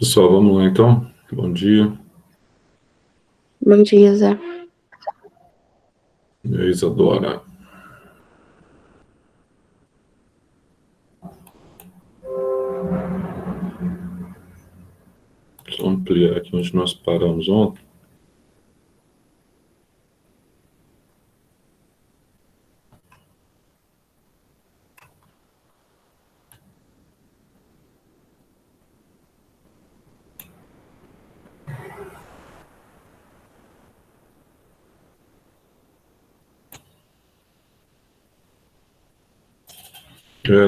Pessoal, vamos lá então. Bom dia. Bom dia, Zé. E aí, Isadora. Só ampliar aqui onde nós paramos ontem.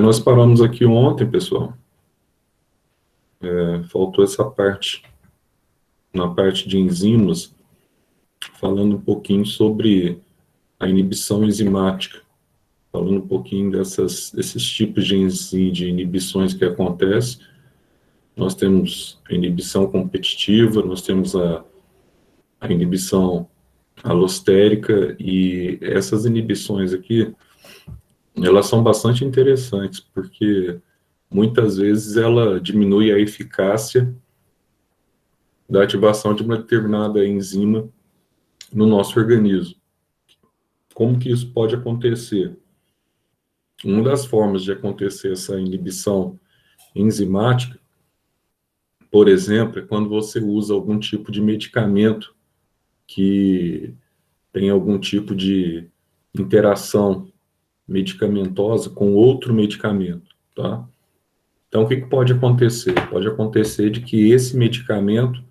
Nós paramos aqui ontem, pessoal. Faltou essa parte, na parte de enzimas, falando um pouquinho sobre a inibição enzimática, falando um pouquinho desses tipos de inibições que acontecem. Nós temos a inibição competitiva, nós temos a inibição alostérica, e essas inibições aqui, elas são bastante interessantes, porque muitas vezes ela diminui a eficácia da ativação de uma determinada enzima no nosso organismo. Como que isso pode acontecer? Uma das formas de acontecer essa inibição enzimática, por exemplo, é quando você usa algum tipo de medicamento que tem algum tipo de interação medicamentosa com outro medicamento, tá? Então, o que pode acontecer? Pode acontecer de que esse medicamento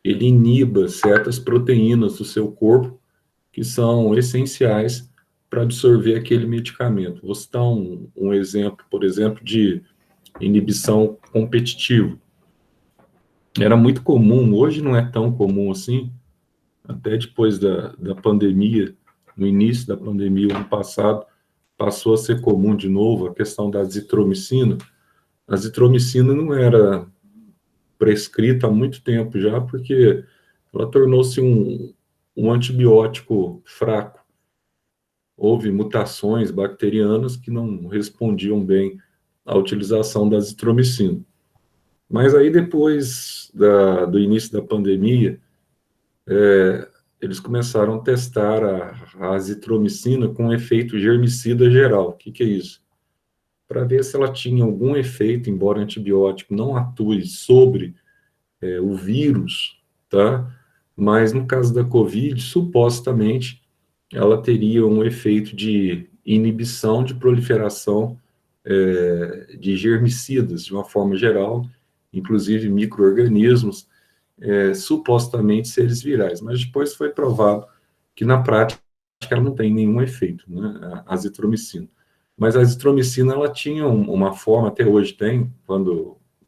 ele iniba certas proteínas do seu corpo que são essenciais para absorver aquele medicamento. Vou citar um exemplo, por exemplo, de inibição competitiva. Era muito comum, hoje não é tão comum assim, até depois da pandemia, no início da pandemia, ano passado, passou a ser comum de novo a questão da azitromicina. A azitromicina não era prescrita há muito tempo já, porque ela tornou-se um antibiótico fraco. Houve mutações bacterianas que não respondiam bem à utilização da azitromicina. Mas aí, depois do início da pandemia, eles começaram a testar a azitromicina com efeito germicida geral. O que é isso? Para ver se ela tinha algum efeito, embora o antibiótico não atue sobre o vírus, tá? Mas no caso da Covid, supostamente, ela teria um efeito de inibição de proliferação de germicidas, de uma forma geral, inclusive micro-organismos, supostamente seres virais. Mas depois foi provado que, na prática, ela não tem nenhum efeito, né? A azitromicina. Mas a azitromicina, ela tinha uma forma, até hoje tem,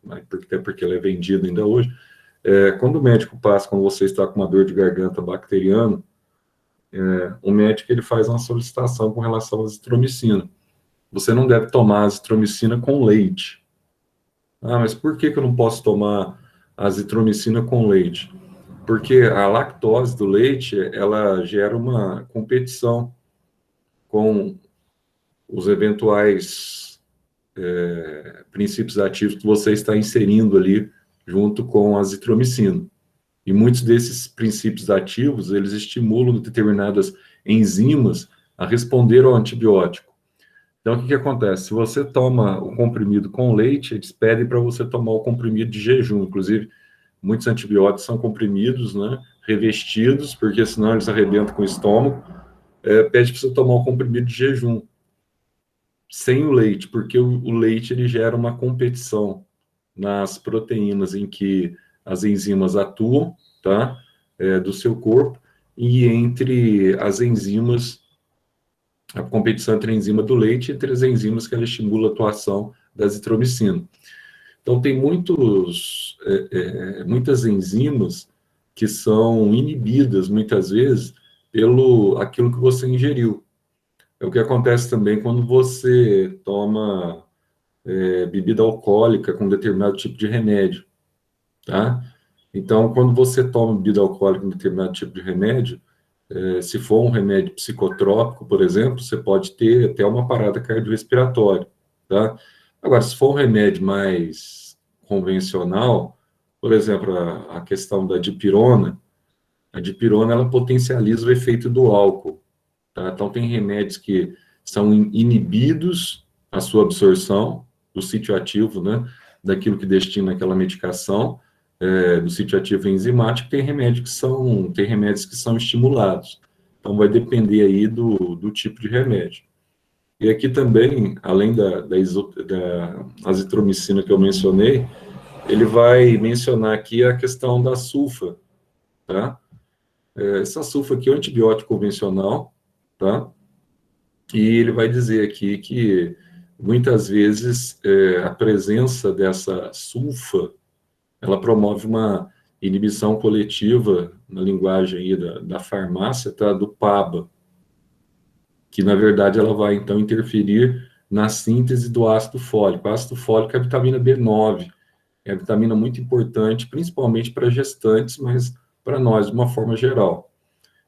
até porque ela é vendida ainda hoje, quando o médico passa, quando você está com uma dor de garganta bacteriana, o médico ele faz uma solicitação com relação à azitromicina. Você não deve tomar azitromicina com leite. Ah, mas por que eu não posso tomar azitromicina com leite? Porque a lactose do leite, ela gera uma competição com os eventuais princípios ativos que você está inserindo ali junto com a azitromicina. E muitos desses princípios ativos, eles estimulam determinadas enzimas a responder ao antibiótico. Então, o que acontece? Se você toma o comprimido com leite, eles pedem para você tomar o comprimido de jejum. Inclusive, muitos antibióticos são comprimidos, né, revestidos, porque senão eles arrebentam com o estômago. Pede para você tomar o comprimido de jejum, sem o leite, porque o leite ele gera uma competição nas proteínas em que as enzimas atuam, tá? Do seu corpo, e entre as enzimas, a competição entre a enzima do leite e entre as enzimas que ela estimula a atuação da azitromicina. Então, tem muitas enzimas que são inibidas, muitas vezes, pelo aquilo que você ingeriu. É o que acontece também quando você toma bebida alcoólica com determinado tipo de remédio, tá? Então, quando você toma bebida alcoólica com determinado tipo de remédio, se for um remédio psicotrópico, por exemplo, você pode ter até uma parada cardiorrespiratória, tá? Agora, se for um remédio mais convencional, por exemplo, a questão da dipirona, a dipirona ela potencializa o efeito do álcool, tá? Então, tem remédios que são inibidos a sua absorção do sítio ativo, né? Daquilo que destina aquela medicação, do sítio ativo enzimático, tem remédios que são estimulados. Então, vai depender aí do tipo de remédio. E aqui também, além da azitromicina que eu mencionei, ele vai mencionar aqui a questão da sulfa, tá? Essa sulfa aqui é um antibiótico convencional, tá? E ele vai dizer aqui que muitas vezes a presença dessa sulfa, ela promove uma inibição coletiva, na linguagem aí da farmácia, tá? Do PABA, que na verdade ela vai então interferir na síntese do ácido fólico. O ácido fólico é a vitamina B9, é a vitamina muito importante, principalmente para gestantes, mas para nós de uma forma geral.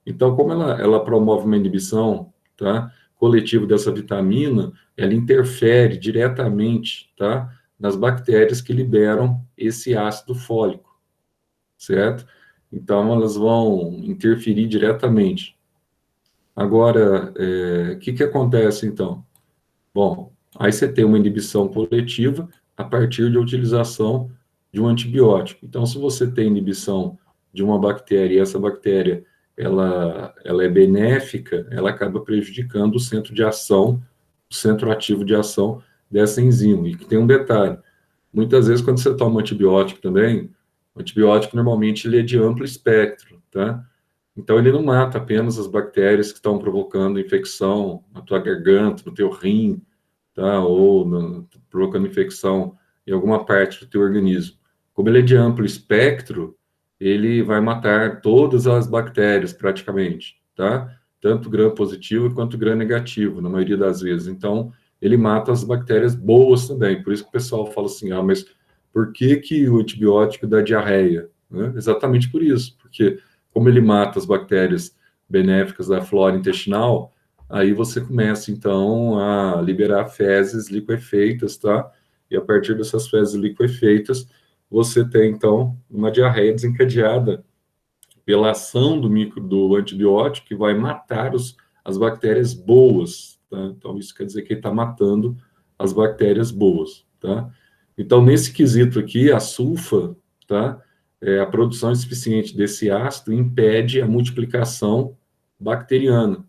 Então, como ela promove uma inibição, tá, coletiva dessa vitamina, ela interfere diretamente, tá, nas bactérias que liberam esse ácido fólico, certo? Então, elas vão interferir diretamente. Agora, o que acontece, então? Bom, aí você tem uma inibição coletiva a partir da utilização de um antibiótico. Então, se você tem inibição de uma bactéria e essa bactéria ela é benéfica, ela acaba prejudicando o centro de ação, o centro ativo de ação dessa enzima. E que tem um detalhe, muitas vezes quando você toma um antibiótico também, o antibiótico normalmente ele é de amplo espectro, tá? Então ele não mata apenas as bactérias que estão provocando infecção na tua garganta, no teu rim, tá? Ou provocando infecção em alguma parte do teu organismo. Como ele é de amplo espectro, ele vai matar todas as bactérias, praticamente, tá? Tanto gram-positivo quanto gram-negativo, na maioria das vezes. Então, ele mata as bactérias boas também. Por isso que o pessoal fala assim, mas por que o antibiótico dá diarreia? Né? Exatamente por isso, porque como ele mata as bactérias benéficas da flora intestinal, aí você começa, então, a liberar fezes liquefeitas, tá? E a partir dessas fezes liquefeitas, você tem, então, uma diarreia desencadeada pela ação do antibiótico, que vai matar as bactérias boas, tá? Então, isso quer dizer que ele está matando as bactérias boas, tá? Então, nesse quesito aqui, a sulfa, tá? A produção insuficiente desse ácido impede a multiplicação bacteriana.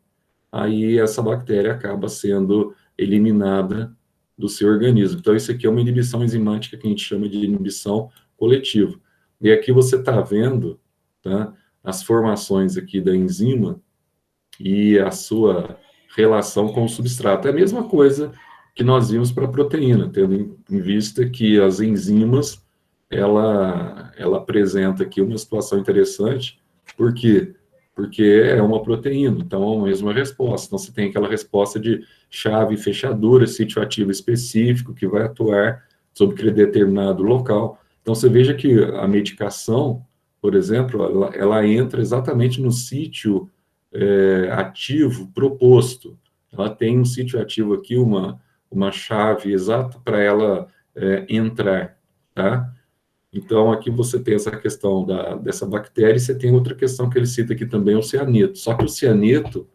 Aí essa bactéria acaba sendo eliminada do seu organismo. Então, isso aqui é uma inibição enzimática que a gente chama de inibição coletiva. E aqui você está vendo, tá, as formações aqui da enzima e a sua relação com o substrato. É a mesma coisa que nós vimos para a proteína, tendo em vista que as enzimas, ela apresenta aqui uma situação interessante, por quê? Porque é uma proteína, então é a mesma resposta. Então, você tem aquela resposta de chave e fechadura, sítio ativo específico, que vai atuar sobre aquele determinado local. Então, você veja que a medicação, por exemplo, ela entra exatamente no sítio ativo proposto. Ela tem um sítio ativo aqui, uma chave exata para ela entrar, tá? Então, aqui você tem essa questão dessa bactéria, e você tem outra questão que ele cita aqui também, o cianeto. Só que o cianeto,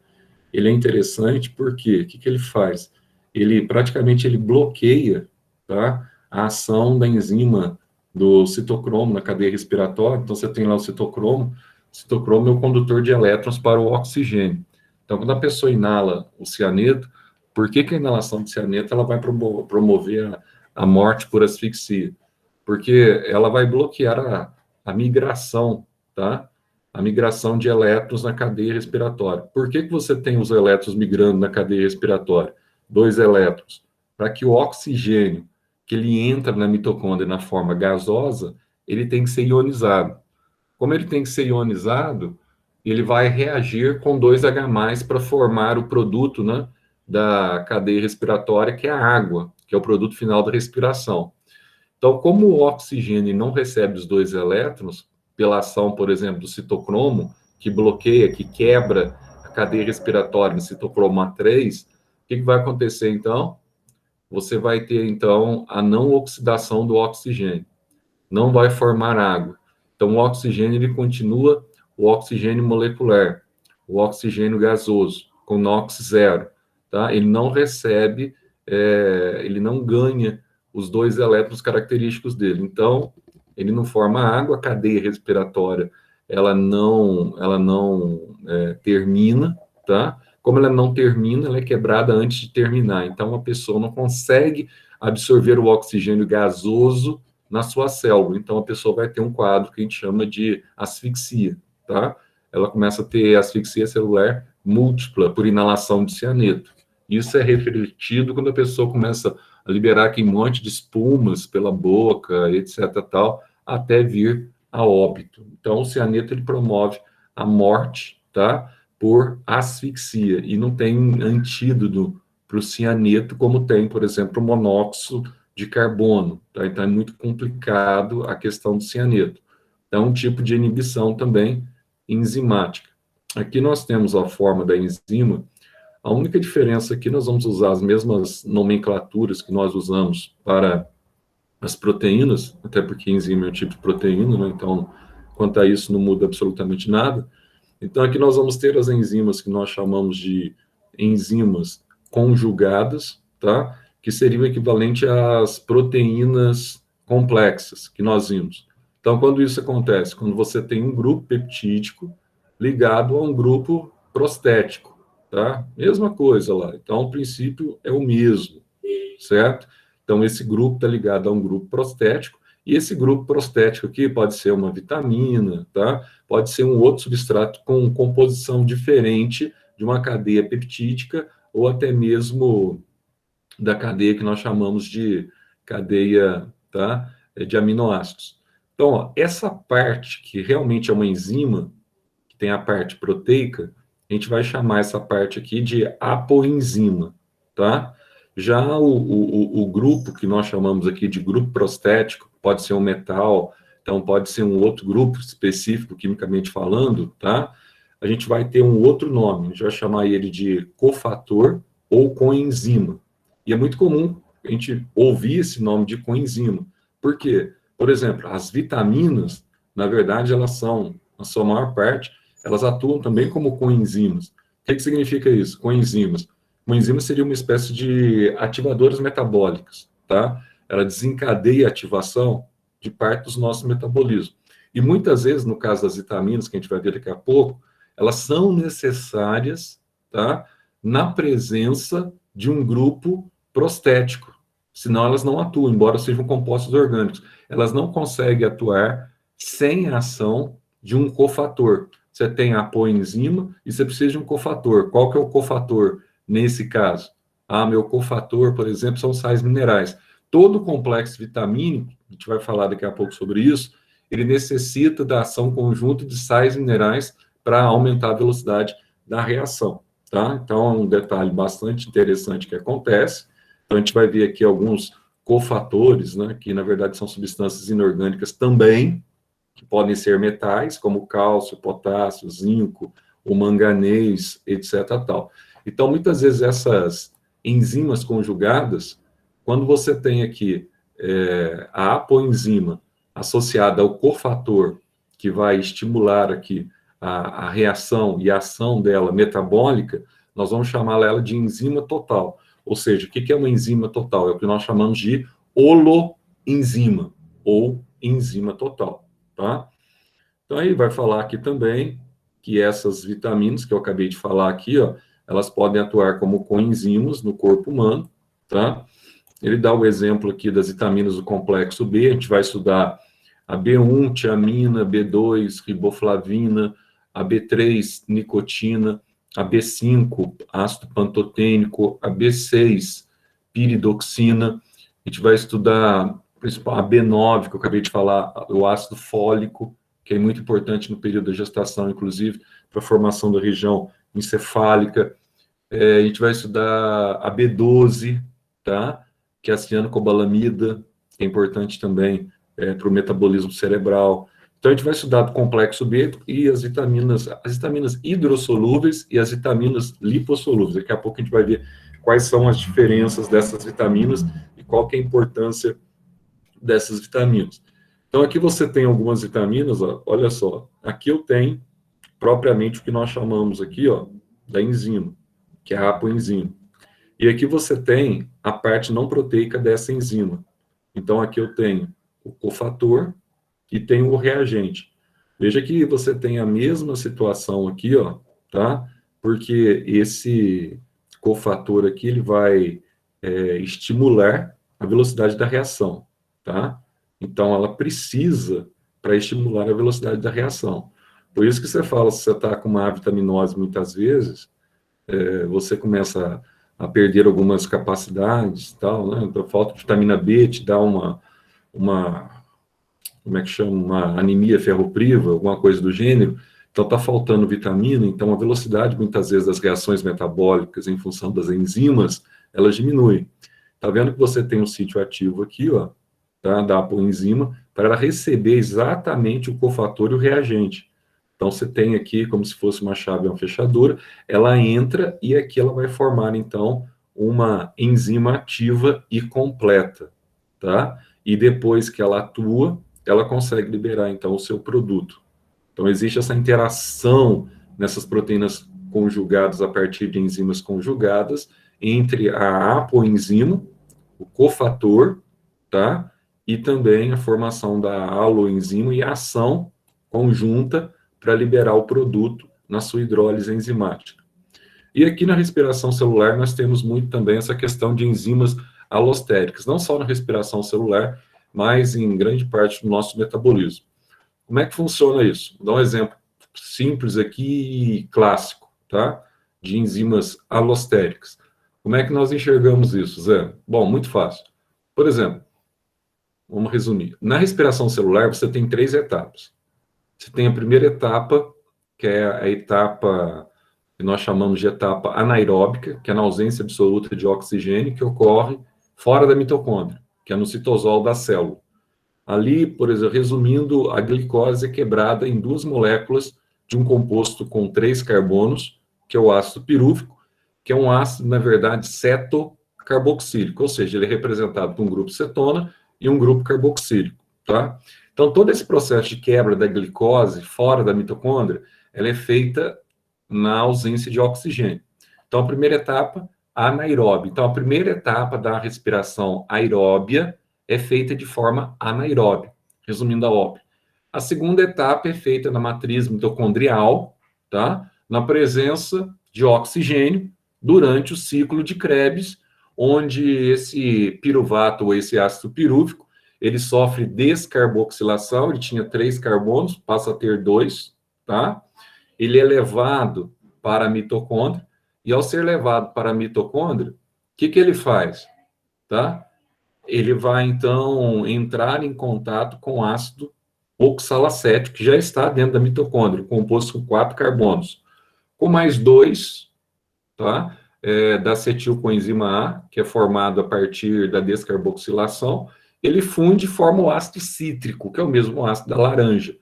ele é interessante porque, o que ele faz? Ele, praticamente, ele bloqueia, tá, a ação da enzima do citocromo na cadeia respiratória. Então, você tem lá o citocromo é o condutor de elétrons para o oxigênio. Então, quando a pessoa inala o cianeto, por que a inalação de cianeto ela vai promover a morte por asfixia? Porque ela vai bloquear a migração, tá? A migração de elétrons na cadeia respiratória. Por que você tem os elétrons migrando na cadeia respiratória? 2 elétrons. Para que o oxigênio que ele entra na mitocôndria na forma gasosa, ele tem que ser ionizado. Como ele tem que ser ionizado, ele vai reagir com 2H+, para formar o produto, né, da cadeia respiratória, que é a água, que é o produto final da respiração. Então, como o oxigênio não recebe os 2 elétrons, pela ação, por exemplo, do citocromo, que bloqueia, que quebra a cadeia respiratória no citocromo A3, o que vai acontecer, então? Você vai ter, então, a não oxidação do oxigênio. não vai formar água. Então, o oxigênio, ele continua o oxigênio molecular, o oxigênio gasoso, com NOx zero, tá? Ele não recebe, ele não ganha os 2 elétrons característicos dele. Então, ele não forma água, a cadeia respiratória, ela não termina, tá? Como ela não termina, ela é quebrada antes de terminar. Então, a pessoa não consegue absorver o oxigênio gasoso na sua célula. Então, a pessoa vai ter um quadro que a gente chama de asfixia, tá? Ela começa a ter asfixia celular múltipla por inalação de cianeto. Isso é refletido quando a pessoa começa a liberar aqui um monte de espumas pela boca, etc., tal, até vir a óbito. Então, o cianeto, ele promove a morte, tá? Por asfixia, e não tem antídoto para o cianeto, como tem, por exemplo, o monóxido de carbono, tá? Então, é muito complicado a questão do cianeto. Então, um tipo de inibição também enzimática. Aqui nós temos a forma da enzima. A única diferença aqui, nós vamos usar as mesmas nomenclaturas que nós usamos para as proteínas, até porque enzima é um tipo de proteína, né? Então, quanto a isso, não muda absolutamente nada. Então, aqui nós vamos ter as enzimas que nós chamamos de enzimas conjugadas, tá? Que seria o equivalente às proteínas complexas que nós vimos. Então, quando isso acontece? Quando você tem um grupo peptídico ligado a um grupo prostético, tá? Mesma coisa lá. Então, o princípio é o mesmo, certo? Então, esse grupo está ligado a um grupo prostético, e esse grupo prostético aqui pode ser uma vitamina, tá? Pode ser um outro substrato com composição diferente de uma cadeia peptídica, ou até mesmo da cadeia que nós chamamos de cadeia, tá? De aminoácidos. Então, ó, essa parte que realmente é uma enzima, que tem a parte proteica, a gente vai chamar essa parte aqui de apoenzima, tá? Já o grupo que nós chamamos aqui de grupo prostético, pode ser um metal, então pode ser um outro grupo específico, quimicamente falando, tá? A gente vai ter um outro nome, a gente vai chamar ele de cofator ou coenzima. E é muito comum a gente ouvir esse nome de coenzima. Por quê? Por exemplo, as vitaminas, na verdade, elas são, na sua maior parte, elas atuam também como coenzimas. O que significa isso? Coenzimas. Coenzima seria uma espécie de ativadoras metabólicas, tá? Ela desencadeia a ativação de parte dos nossos metabolismos. E muitas vezes, no caso das vitaminas, que a gente vai ver daqui a pouco, elas são necessárias, tá? Na presença de um grupo prostético. Senão elas não atuam, embora sejam compostos orgânicos. Elas não conseguem atuar sem a ação de um cofator. Você tem a coenzima e você precisa de um cofator. Qual que é o cofator nesse caso? Ah, meu cofator, por exemplo, são sais minerais. Todo o complexo vitamínico, a gente vai falar daqui a pouco sobre isso, ele necessita da ação conjunta de sais minerais para aumentar a velocidade da reação, tá? Então, é um detalhe bastante interessante que acontece. Então, a gente vai ver aqui alguns cofatores, né, que na verdade são substâncias inorgânicas também, que podem ser metais, como cálcio, potássio, zinco, o manganês, etc. Tal. Então, muitas vezes essas enzimas conjugadas, quando você tem aqui a apoenzima associada ao cofator, que vai estimular aqui a reação e a ação dela metabólica, nós vamos chamar ela de enzima total. Ou seja, o que é uma enzima total? É o que nós chamamos de holoenzima, ou enzima total, tá? Então, aí vai falar aqui também que essas vitaminas que eu acabei de falar aqui, ó, elas podem atuar como coenzimas no corpo humano, tá? Ele dá o exemplo aqui das vitaminas do complexo B, a gente vai estudar a B1, tiamina, B2, riboflavina, a B3, nicotina, a B5, ácido pantotênico, a B6, piridoxina. A gente vai estudar a B9, que eu acabei de falar, o ácido fólico, que é muito importante no período da gestação, inclusive, para a formação da região encefálica. A gente vai estudar a B12, tá? Que é a cianocobalamida, que é importante também para o metabolismo cerebral. Então, a gente vai estudar do complexo B e as vitaminas hidrossolúveis e as vitaminas lipossolúveis. Daqui a pouco a gente vai ver quais são as diferenças dessas vitaminas e qual que é a importância dessas vitaminas. Então, aqui você tem algumas vitaminas, ó, olha só. Aqui eu tenho propriamente o que nós chamamos aqui, ó, da enzima, que é a apoenzima. E aqui você tem a parte não proteica dessa enzima. Então, aqui eu tenho o cofator e tenho o reagente. Veja que você tem a mesma situação aqui, ó, tá? Porque esse cofator aqui, ele vai estimular a velocidade da reação, tá? Então, ela precisa para estimular a velocidade da reação. Por isso que você fala, se você está com uma avitaminose muitas vezes, você começa a perder algumas capacidades, tal, né? Então, falta de vitamina B te dá uma como é que chama? Uma anemia ferropriva, alguma coisa do gênero. Então, está faltando vitamina, então a velocidade, muitas vezes, das reações metabólicas em função das enzimas, ela diminui. Está vendo que você tem um sítio ativo aqui, ó, tá? Da apoenzima, para ela receber exatamente o cofator e o reagente. Então, você tem aqui, como se fosse uma chave, uma fechadura, ela entra e aqui ela vai formar, então, uma enzima ativa e completa, tá? E depois que ela atua, ela consegue liberar, então, o seu produto. Então, existe essa interação nessas proteínas conjugadas a partir de enzimas conjugadas entre a apoenzima, o cofator, tá? E também a formação da aloenzima e a ação conjunta para liberar o produto na sua hidrólise enzimática. E aqui na respiração celular nós temos muito também essa questão de enzimas alostéricas, não só na respiração celular, mas em grande parte do nosso metabolismo. Como é que funciona isso? Vou dar um exemplo simples aqui, clássico, tá? De enzimas alostéricas. Como é que nós enxergamos isso, Zé? Bom, muito fácil. Por exemplo, vamos resumir. Na respiração celular, você tem 3 etapas. Você tem a primeira etapa, que é a etapa que nós chamamos de etapa anaeróbica, que é na ausência absoluta de oxigênio, que ocorre fora da mitocôndria, que é no citosol da célula. Ali, por exemplo, resumindo, a glicose é quebrada em 2 moléculas de um composto com 3 carbonos, que é o ácido pirúvico, que é um ácido, na verdade, cetocarboxílico, ou seja, ele é representado por um grupo cetona e um grupo carboxílico, tá? Então, todo esse processo de quebra da glicose fora da mitocôndria, ela é feita na ausência de oxigênio. Então, a primeira etapa, anaeróbia. Então, a primeira etapa da respiração aeróbia é feita de forma anaeróbia, resumindo a óbvio. A segunda etapa é feita na matriz mitocondrial, tá? Na presença de oxigênio durante o ciclo de Krebs, onde esse piruvato ou esse ácido pirúvico, ele sofre descarboxilação, ele tinha 3 carbonos, passa a ter 2, tá? Ele é levado para a mitocôndria, e ao ser levado para a mitocôndria, o que ele faz? Tá? Ele vai, então, entrar em contato com ácido oxalacético, que já está dentro da mitocôndria, composto com 4 carbonos, com mais 2, tá? Da acetilcoenzima A, que é formado a partir da descarboxilação, ele funde e forma o ácido cítrico, que é o mesmo ácido da laranja.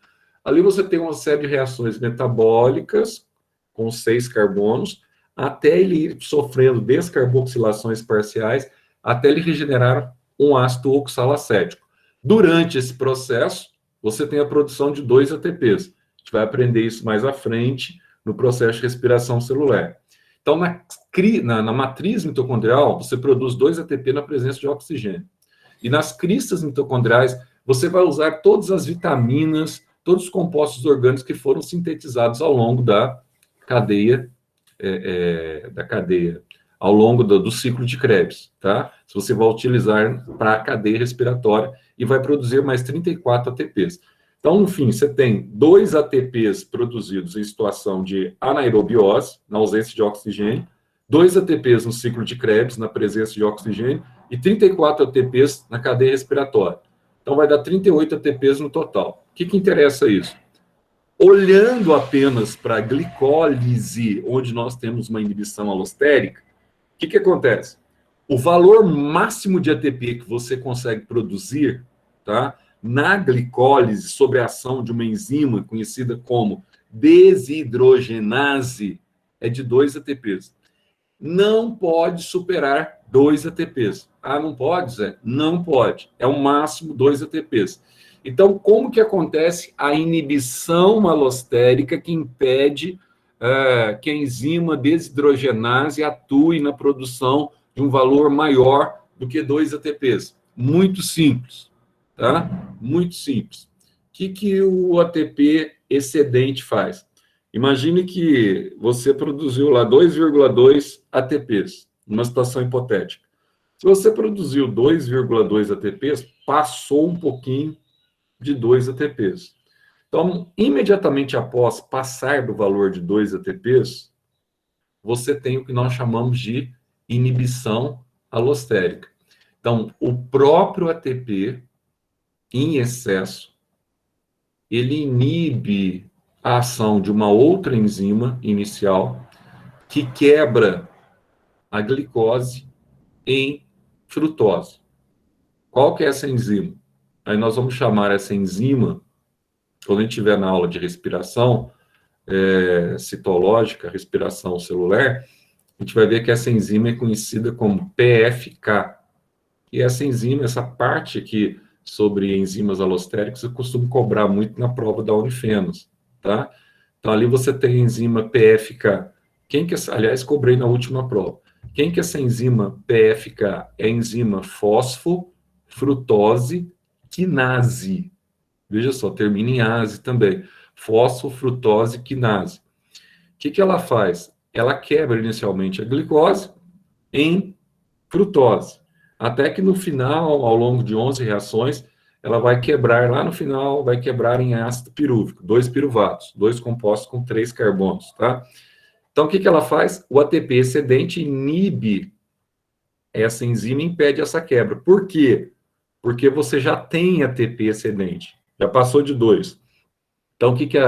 Ali você tem uma série de reações metabólicas, com 6 carbonos, até ele ir sofrendo descarboxilações parciais, até ele regenerar um ácido oxalacético. Durante esse processo, você tem a produção de 2 ATPs. A gente vai aprender isso mais à frente, no processo de respiração celular. Então, na matriz mitocondrial, você produz 2 ATP na presença de oxigênio. E nas cristas mitocondriais, você vai usar todas as vitaminas, todos os compostos orgânicos que foram sintetizados ao longo da cadeia, ao longo do ciclo de Krebs, tá? Se você vai utilizar para a cadeia respiratória e vai produzir mais 34 ATPs. Então, no fim, você tem 2 ATPs produzidos em situação de anaerobiose, na ausência de oxigênio, 2 ATPs no ciclo de Krebs, na presença de oxigênio, e 34 ATPs na cadeia respiratória. Então, vai dar 38 ATPs no total. O que interessa isso? Olhando apenas para a glicólise, onde nós temos uma inibição alostérica, o que acontece? O valor máximo de ATP que você consegue produzir, tá, na glicólise, sob a ação de uma enzima conhecida como desidrogenase, é de 2 ATPs. Não pode superar 2 ATPs. Ah, não pode, Zé? Não pode. É o máximo 2 ATPs. Então, como que acontece a inibição alostérica que impede que a enzima desidrogenase atue na produção de um valor maior do que 2 ATPs? Muito simples, tá? Muito simples. O que o ATP excedente faz? Imagine que você produziu lá 2,2 ATPs, numa situação hipotética. Se você produziu 2,2 ATPs, passou um pouquinho de 2 ATPs. Então, imediatamente após passar do valor de 2 ATPs, você tem o que nós chamamos de inibição alostérica. Então, o próprio ATP, em excesso, ele inibe a ação de uma outra enzima inicial que quebra a glicose em frutose. Qual que é essa enzima? Aí nós vamos chamar essa enzima, quando a gente estiver na aula de respiração citológica, respiração celular, a gente vai ver que essa enzima é conhecida como PFK. E essa enzima, essa parte aqui sobre enzimas alostéricas, eu costumo cobrar muito na prova da Unifenas, tá? Então, ali você tem a enzima PFK. Aliás, cobrei na última prova. Quem que é essa enzima PFK? É a enzima fosfofrutose quinase. Veja só, termina em ase também. Fosfofrutose quinase. O que ela faz? Ela quebra inicialmente a glicose em frutose. Até que no final, ao longo de 11 reações, ela vai quebrar, lá no final, vai quebrar em ácido pirúvico, 2 piruvatos, 2 compostos com 3 carbonos, tá? Então, o que ela faz? O ATP excedente inibe essa enzima e impede essa quebra. Por quê? Porque você já tem ATP excedente, já passou de 2. Então, o que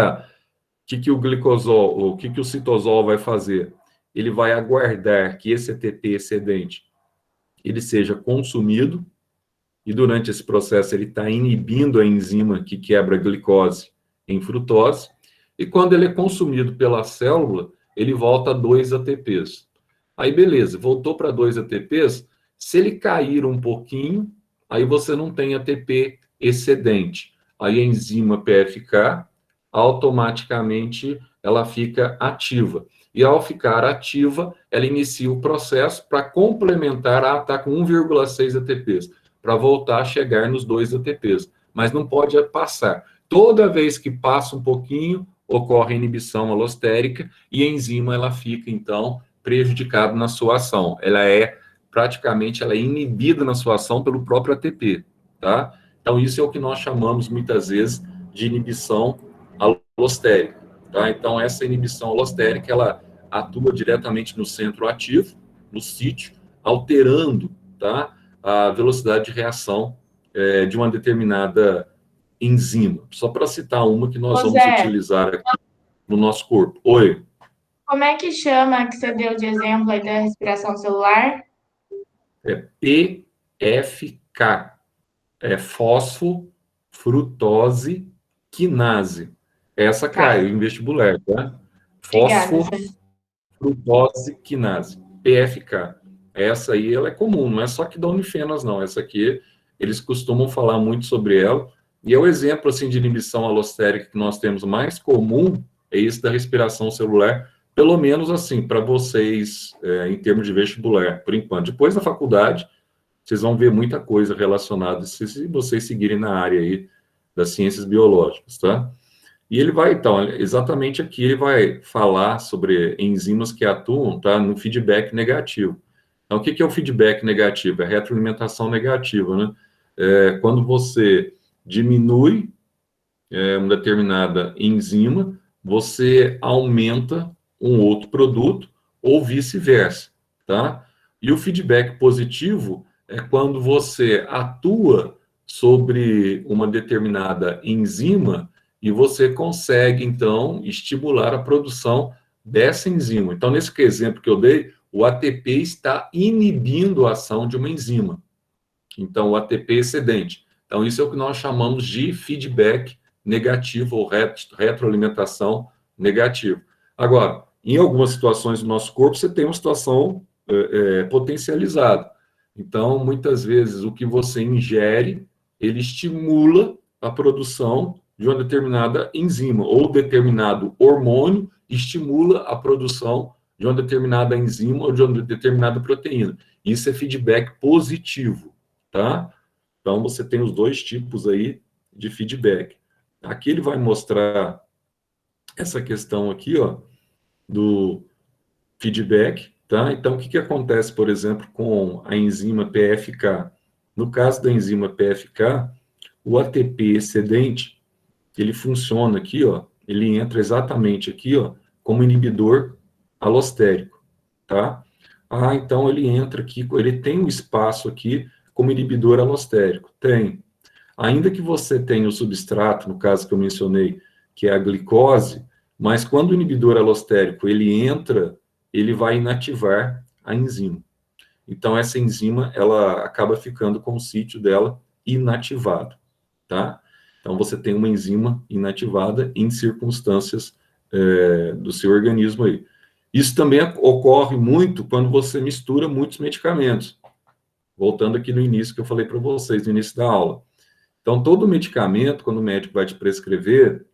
o glicosol, o que o citosol vai fazer? Ele vai aguardar que esse ATP excedente ele seja consumido, e durante esse processo ele está inibindo a enzima que quebra a glicose em frutose, e quando ele é consumido pela célula, ele volta a 2 ATPs. Aí, beleza, voltou para 2 ATPs, se ele cair um pouquinho, aí você não tem ATP excedente. Aí a enzima PFK, automaticamente, ela fica ativa. E ao ficar ativa, ela inicia o processo para complementar, está com 1,6 ATPs, para voltar a chegar nos 2 ATPs. Mas não pode passar. Toda vez que passa um pouquinho, ocorre inibição alostérica e a enzima ela fica, então, prejudicada na sua ação. Ela é inibida na sua ação pelo próprio ATP, tá? Então, isso é o que nós chamamos, muitas vezes, de inibição alostérica, tá? Então, essa inibição alostérica, ela atua diretamente no centro ativo, no sítio, alterando, tá, a velocidade de reação de uma determinada enzima. Só para citar uma que nós vamos utilizar aqui no nosso corpo. Oi. Como é que chama que você deu de exemplo aí da respiração celular? É PFK. É fosfofrutose quinase. Essa caiu em vestibular, tá? Fosfofrutose quinase. PFK. Essa aí, ela é comum, não é só que da Unifenas, não. Essa aqui, eles costumam falar muito sobre ela. E é o exemplo, assim, de inibição alostérica que nós temos mais comum, é esse da respiração celular, pelo menos, assim, para vocês, em termos de vestibular, por enquanto. Depois da faculdade, vocês vão ver muita coisa relacionada, se vocês seguirem na área aí das ciências biológicas, tá? E ele vai, então, exatamente aqui, ele vai falar sobre enzimas que atuam, tá, no feedback negativo. Então, o que é o feedback negativo? É a retroalimentação negativa, né? Quando você diminui uma determinada enzima, você aumenta um outro produto, ou vice-versa, tá? E o feedback positivo é quando você atua sobre uma determinada enzima e você consegue, então, estimular a produção dessa enzima. Então, nesse exemplo que eu dei, o ATP está inibindo a ação de uma enzima. Então, o ATP excedente. Então, isso é o que nós chamamos de feedback negativo ou retroalimentação negativa. Agora, em algumas situações do nosso corpo, você tem uma situação potencializada. Então, muitas vezes, o que você ingere, ele estimula a produção de uma determinada enzima, ou determinado hormônio estimula a produção de uma determinada enzima ou de uma determinada proteína. Isso é feedback positivo, tá? Então, você tem os dois tipos aí de feedback. Aqui ele vai mostrar essa questão aqui, ó, do feedback, tá? Então, o que acontece, por exemplo, com a enzima PFK? No caso da enzima PFK, o ATP excedente, ele funciona aqui, ó, ele entra exatamente aqui, ó, como inibidor alostérico, tá? Ah, então ele entra aqui, ele tem um espaço aqui como inibidor alostérico. Tem. Ainda que você tenha o substrato, no caso que eu mencionei, que é a glicose, mas quando o inibidor alostérico ele entra, ele vai inativar a enzima. Então, essa enzima, ela acaba ficando com o sítio dela inativado, tá? Então, você tem uma enzima inativada em circunstâncias do seu organismo aí. Isso também ocorre muito quando você mistura muitos medicamentos. Voltando aqui no início que eu falei para vocês, no início da aula. Então, todo medicamento, quando o médico vai te prescrever,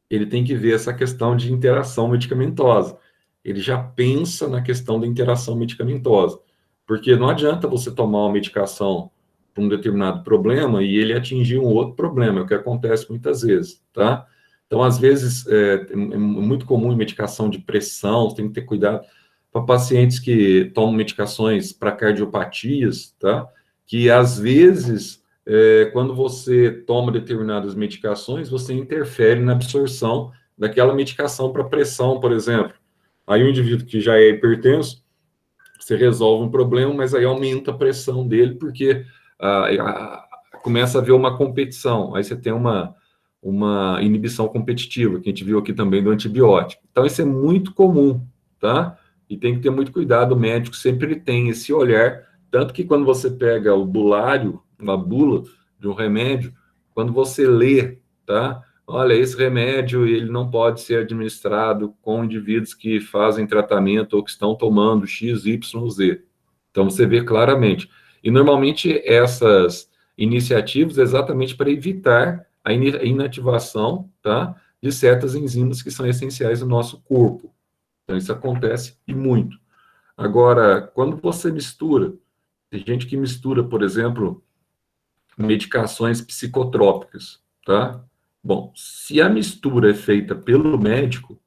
ele tem que ver essa questão de interação medicamentosa. Ele já pensa na questão da interação medicamentosa. Porque não adianta você tomar uma medicação para um determinado problema e ele atingir um outro problema, é o que acontece muitas vezes, tá? Então, às vezes, é muito comum em medicação de pressão, você tem que ter cuidado para pacientes que tomam medicações para cardiopatias, tá? Que, às vezes, quando você toma determinadas medicações, você interfere na absorção daquela medicação para pressão, por exemplo. Aí o indivíduo que já é hipertenso, você resolve um problema, mas aí aumenta a pressão dele, porque começa a haver uma competição. Aí você tem uma inibição competitiva, que a gente viu aqui também do antibiótico. Então, isso é muito comum, tá? E tem que ter muito cuidado, o médico sempre tem esse olhar, tanto que quando você pega o bulário, uma bula de um remédio, quando você lê, tá? Olha, esse remédio, ele não pode ser administrado com indivíduos que fazem tratamento ou que estão tomando X, Y, Z. Então, você vê claramente. E, normalmente, essas iniciativas é exatamente para evitar a inativação, tá, de certas enzimas que são essenciais no nosso corpo. Então, isso acontece e muito. Agora, quando você mistura, tem gente que mistura, por exemplo, medicações psicotrópicas, tá? Bom, se a mistura é feita pelo médico,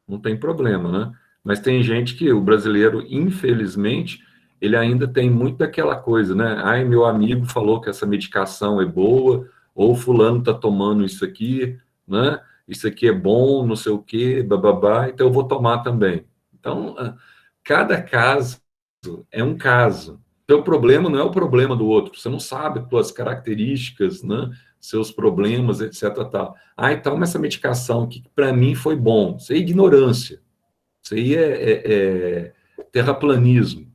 não tem problema, né? Mas tem gente que, o brasileiro, infelizmente, ele ainda tem muito daquela coisa, né? Ai, meu amigo falou que essa medicação é boa, ou fulano tá tomando isso aqui, né? Isso aqui é bom, não sei o quê, bababá, então eu vou tomar também. Então, cada caso é um caso. Então, o problema não é o problema do outro, você não sabe suas características, né? Seus problemas, etc. Tal. Ah, então essa medicação que para mim foi bom. Isso é ignorância. Isso aí é terraplanismo,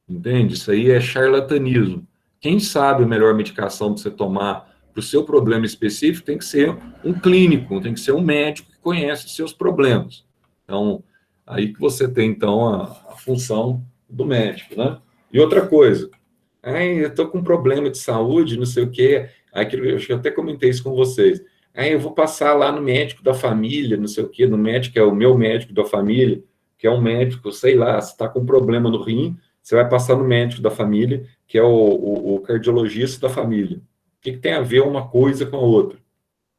entende? Isso aí é charlatanismo. Quem sabe a melhor medicação para você tomar para o seu problema específico tem que ser um clínico, tem que ser um médico que conhece os seus problemas. Então, aí que você tem, então, a função do médico, né? E outra coisa, eu estou com um problema de saúde, não sei o quê. Aquilo, eu acho que eu até comentei isso com vocês. Eu vou passar lá no médico da família, não sei o quê, no médico, que é o meu médico da família, que é um médico, sei lá, se está com problema no rim, você vai passar no médico da família, que é o cardiologista da família. O que tem a ver uma coisa com a outra?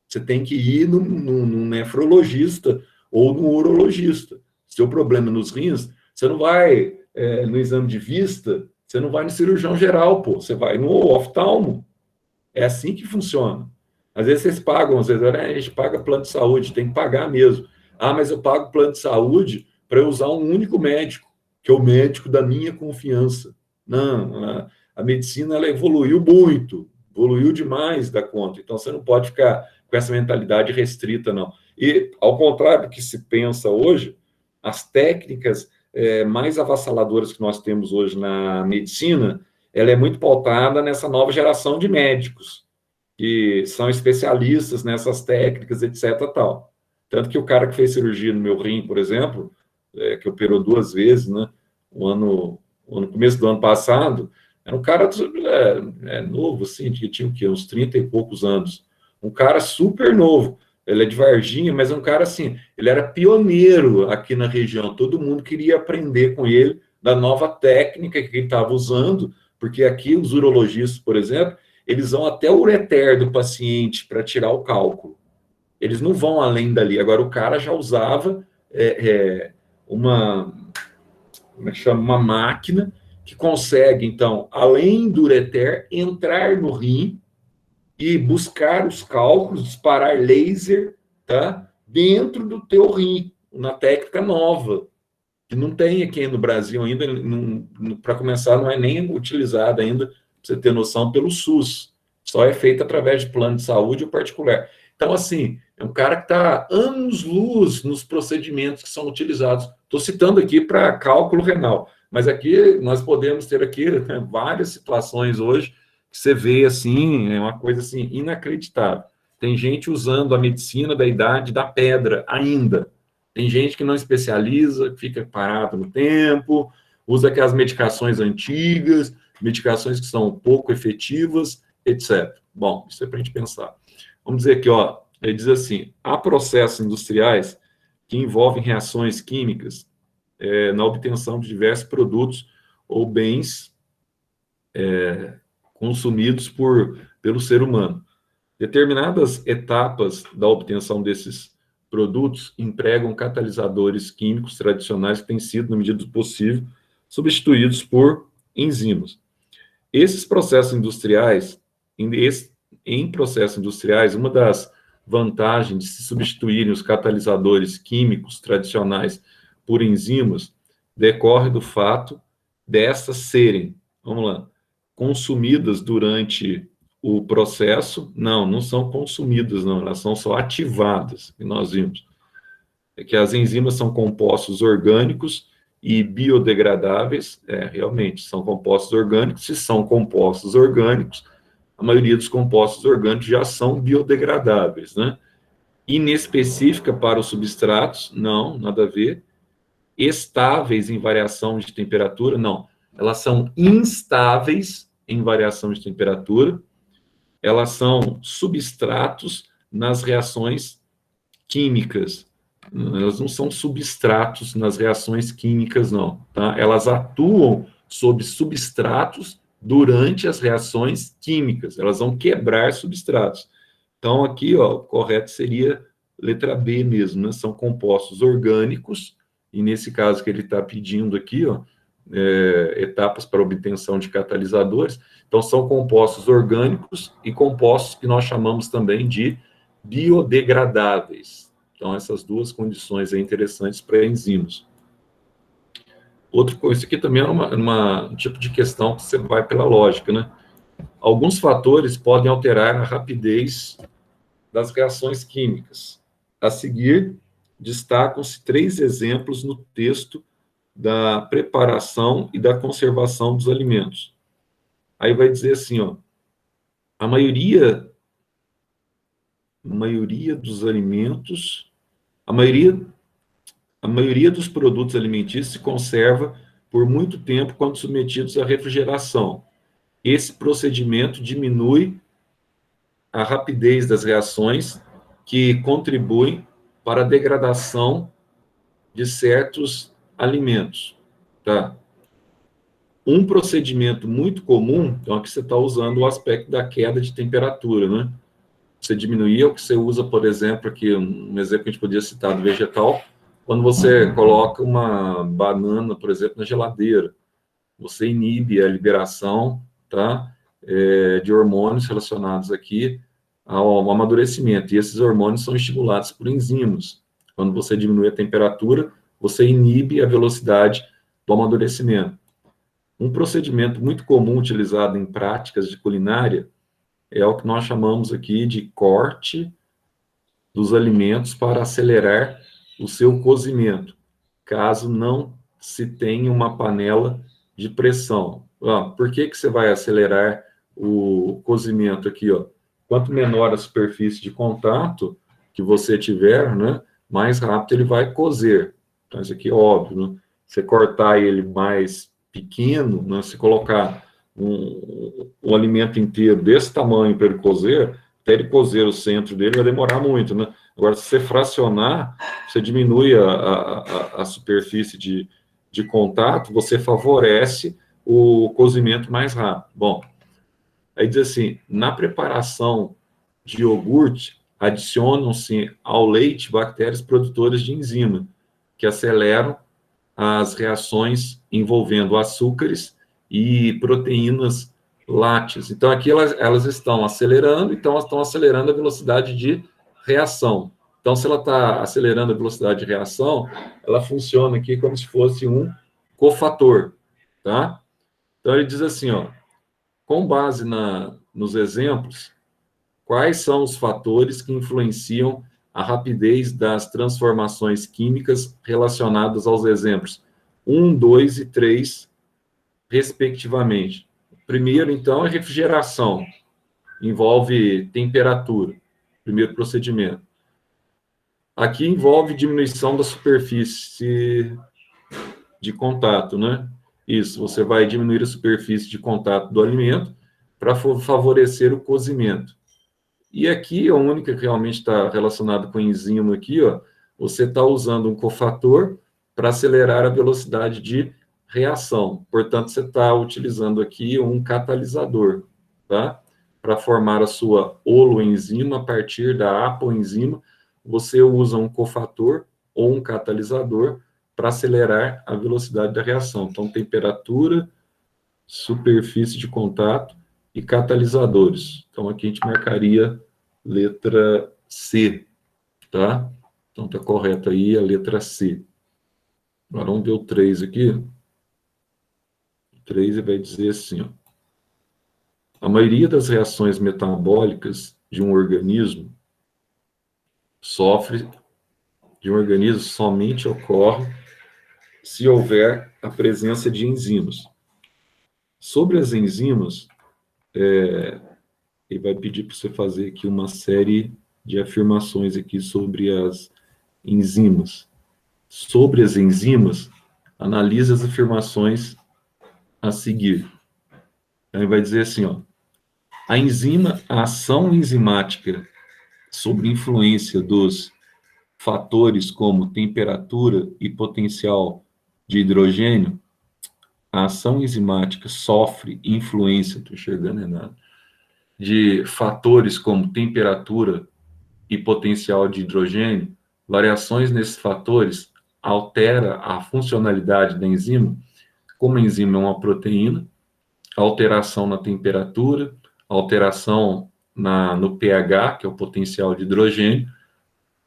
Você tem que ir num nefrologista ou no urologista. Seu problema nos rins, você não vai no exame de vista, você não vai no cirurgião geral, pô, você vai no oftalmo. É assim que funciona. Às vezes vocês pagam, às vezes a gente paga plano de saúde, tem que pagar mesmo. Ah, mas eu pago plano de saúde para eu usar um único médico, que é o médico da minha confiança. Não, a medicina ela evoluiu muito, evoluiu demais da conta. Então você não pode ficar com essa mentalidade restrita, não. E, ao contrário do que se pensa hoje, as técnicas mais avassaladoras que nós temos hoje na medicina, ela é muito pautada nessa nova geração de médicos, que são especialistas nessas técnicas, etc. Tal. Tanto que o cara que fez cirurgia no meu rim, por exemplo, que operou 2 vezes, né, no começo do ano passado, era um cara novo, assim, que tinha o quê? Uns 30 e poucos anos. um cara super novo. Ele é de Varginha, mas é um cara assim, ele era pioneiro aqui na região. Todo mundo queria aprender com ele da nova técnica que ele estava usando, porque aqui os urologistas, por exemplo, eles vão até o ureter do paciente para tirar o cálculo. Eles não vão além dali. Agora, o cara já usava uma, como é que chama? Uma máquina que consegue, então, além do ureter, entrar no rim e buscar os cálculos, disparar laser, tá? Dentro do teu rim, na técnica nova, que não tem aqui no Brasil ainda, para começar, não é nem utilizada ainda, para você ter noção, pelo SUS. Só é feita através de plano de saúde ou particular. Então, assim, é um cara que está anos-luz nos procedimentos que são utilizados. Estou citando aqui para cálculo renal, mas aqui nós podemos ter aqui, né, várias situações hoje que você vê assim, é uma coisa assim inacreditável. Tem gente usando a medicina da idade da pedra ainda. Tem gente que não especializa, fica parado no tempo, usa aquelas medicações antigas, medicações que são pouco efetivas, etc. Bom, isso é para a gente pensar. Vamos dizer aqui, ó, ele diz assim: há processos industriais que envolvem reações químicas na obtenção de diversos produtos ou bens consumidos pelo ser humano. Determinadas etapas da obtenção desses produtos empregam catalisadores químicos tradicionais que têm sido, na medida do possível, substituídos por enzimas. Esses processos industriais, em processos industriais, uma das vantagens de se substituírem os catalisadores químicos tradicionais por enzimas decorre do fato dessas serem, vamos lá, consumidas durante o processo. Não são consumidas, não, elas são só ativadas, que nós vimos. É que as enzimas são compostos orgânicos e biodegradáveis, realmente, são compostos orgânicos. Se são compostos orgânicos, a maioria dos compostos orgânicos já são biodegradáveis, né? Inespecífica para os substratos, não, nada a ver. Estáveis em variação de temperatura, não. Elas são instáveis em variação de temperatura. Elas são substratos nas reações químicas. Elas não são substratos nas reações químicas, não. Tá? Elas atuam sobre substratos durante as reações químicas. Elas vão quebrar substratos. Então, aqui, ó, o correto seria letra B mesmo, né? São compostos orgânicos, e nesse caso que ele está pedindo aqui, ó, etapas para obtenção de catalisadores. Então, são compostos orgânicos e compostos que nós chamamos também de biodegradáveis. Então, essas duas condições interessantes para enzimas. Outra coisa, isso aqui também é um tipo de questão que você vai pela lógica, né? Alguns fatores podem alterar a rapidez das reações químicas. A seguir, destacam-se 3 exemplos no texto da preparação e da conservação dos alimentos. Aí vai dizer assim, ó, a maioria dos alimentos, a maioria dos produtos alimentícios se conserva por muito tempo quando submetidos à refrigeração. Esse procedimento diminui a rapidez das reações que contribuem para a degradação de certos alimentos, tá? Um procedimento muito comum, então aqui você está usando o aspecto da queda de temperatura, né? Você diminuir o que você usa, por exemplo, aqui um exemplo que a gente podia citar do vegetal, quando você coloca uma banana, por exemplo, na geladeira, você inibe a liberação, tá? De hormônios relacionados aqui ao amadurecimento, e esses hormônios são estimulados por enzimas. Quando você diminui a temperatura, você inibe a velocidade do amadurecimento. Um procedimento muito comum utilizado em práticas de culinária é o que nós chamamos aqui de corte dos alimentos para acelerar o seu cozimento, caso não se tenha uma panela de pressão. Por que você vai acelerar o cozimento aqui, ó? Quanto menor a superfície de contato que você tiver, né, mais rápido ele vai cozer. Então, isso aqui é óbvio, né? Você cortar ele mais pequeno, né, se colocar um alimento inteiro desse tamanho para ele cozer, até ele cozer o centro dele vai demorar muito, né? Agora, se você fracionar, você diminui a superfície de contato, você favorece o cozimento mais rápido. Bom, aí diz assim, na preparação de iogurte, adicionam-se ao leite bactérias produtoras de enzima, que aceleram as reações envolvendo açúcares e proteínas lácteas. Então, aqui elas estão acelerando, então elas estão acelerando a velocidade de reação. Então, se ela está acelerando a velocidade de reação, ela funciona aqui como se fosse um cofator, tá? Então, ele diz assim, ó, com base nos exemplos, quais são os fatores que influenciam a rapidez das transformações químicas relacionadas aos exemplos 1, 2 e 3, respectivamente? Primeiro, então, é refrigeração. Envolve temperatura. Primeiro procedimento. Aqui envolve diminuição da superfície de contato, né? Isso, você vai diminuir a superfície de contato do alimento para favorecer o cozimento. E aqui, a única que realmente está relacionada com enzima aqui, ó, você está usando um cofator para acelerar a velocidade de reação. Portanto, você está utilizando aqui um catalisador, tá? Para formar a sua holoenzima a partir da apoenzima, você usa um cofator ou um catalisador para acelerar a velocidade da reação. Então, temperatura, superfície de contato e catalisadores. Então, aqui a gente marcaria letra C, tá? Então, tá correto aí a letra C. Agora, vamos ver o 3 aqui. O 3 vai dizer assim, ó. A maioria das reações metabólicas de um organismo somente ocorre se houver a presença de enzimas. Sobre as enzimas, ele vai pedir para você fazer aqui uma série de afirmações aqui sobre as enzimas. Sobre as enzimas, analise as afirmações a seguir. Então, ele vai dizer assim, ó, a ação enzimática sob influência dos fatores como temperatura e potencial de hidrogênio, a ação enzimática sofre influência, estou enxergando nada, de fatores como temperatura e potencial de hidrogênio. Variações nesses fatores altera a funcionalidade da enzima. Como a enzima é uma proteína, alteração na temperatura, alteração no pH, que é o potencial de hidrogênio,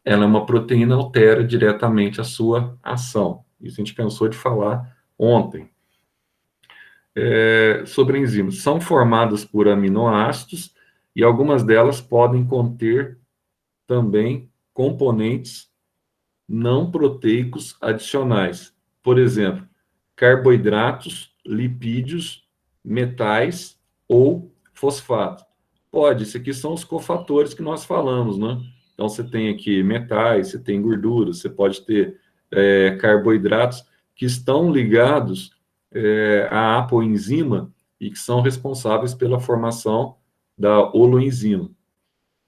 ela é uma proteína, altera diretamente a sua ação. Isso a gente cansou de falar ontem. Sobre enzimas. São formadas por aminoácidos e algumas delas podem conter também componentes não proteicos adicionais. Por exemplo, carboidratos, lipídios, metais ou fosfato. Isso aqui são os cofatores que nós falamos, né? Então, você tem aqui metais, você tem gorduras, você pode ter carboidratos que estão ligados à apoenzima e que são responsáveis pela formação da holoenzima.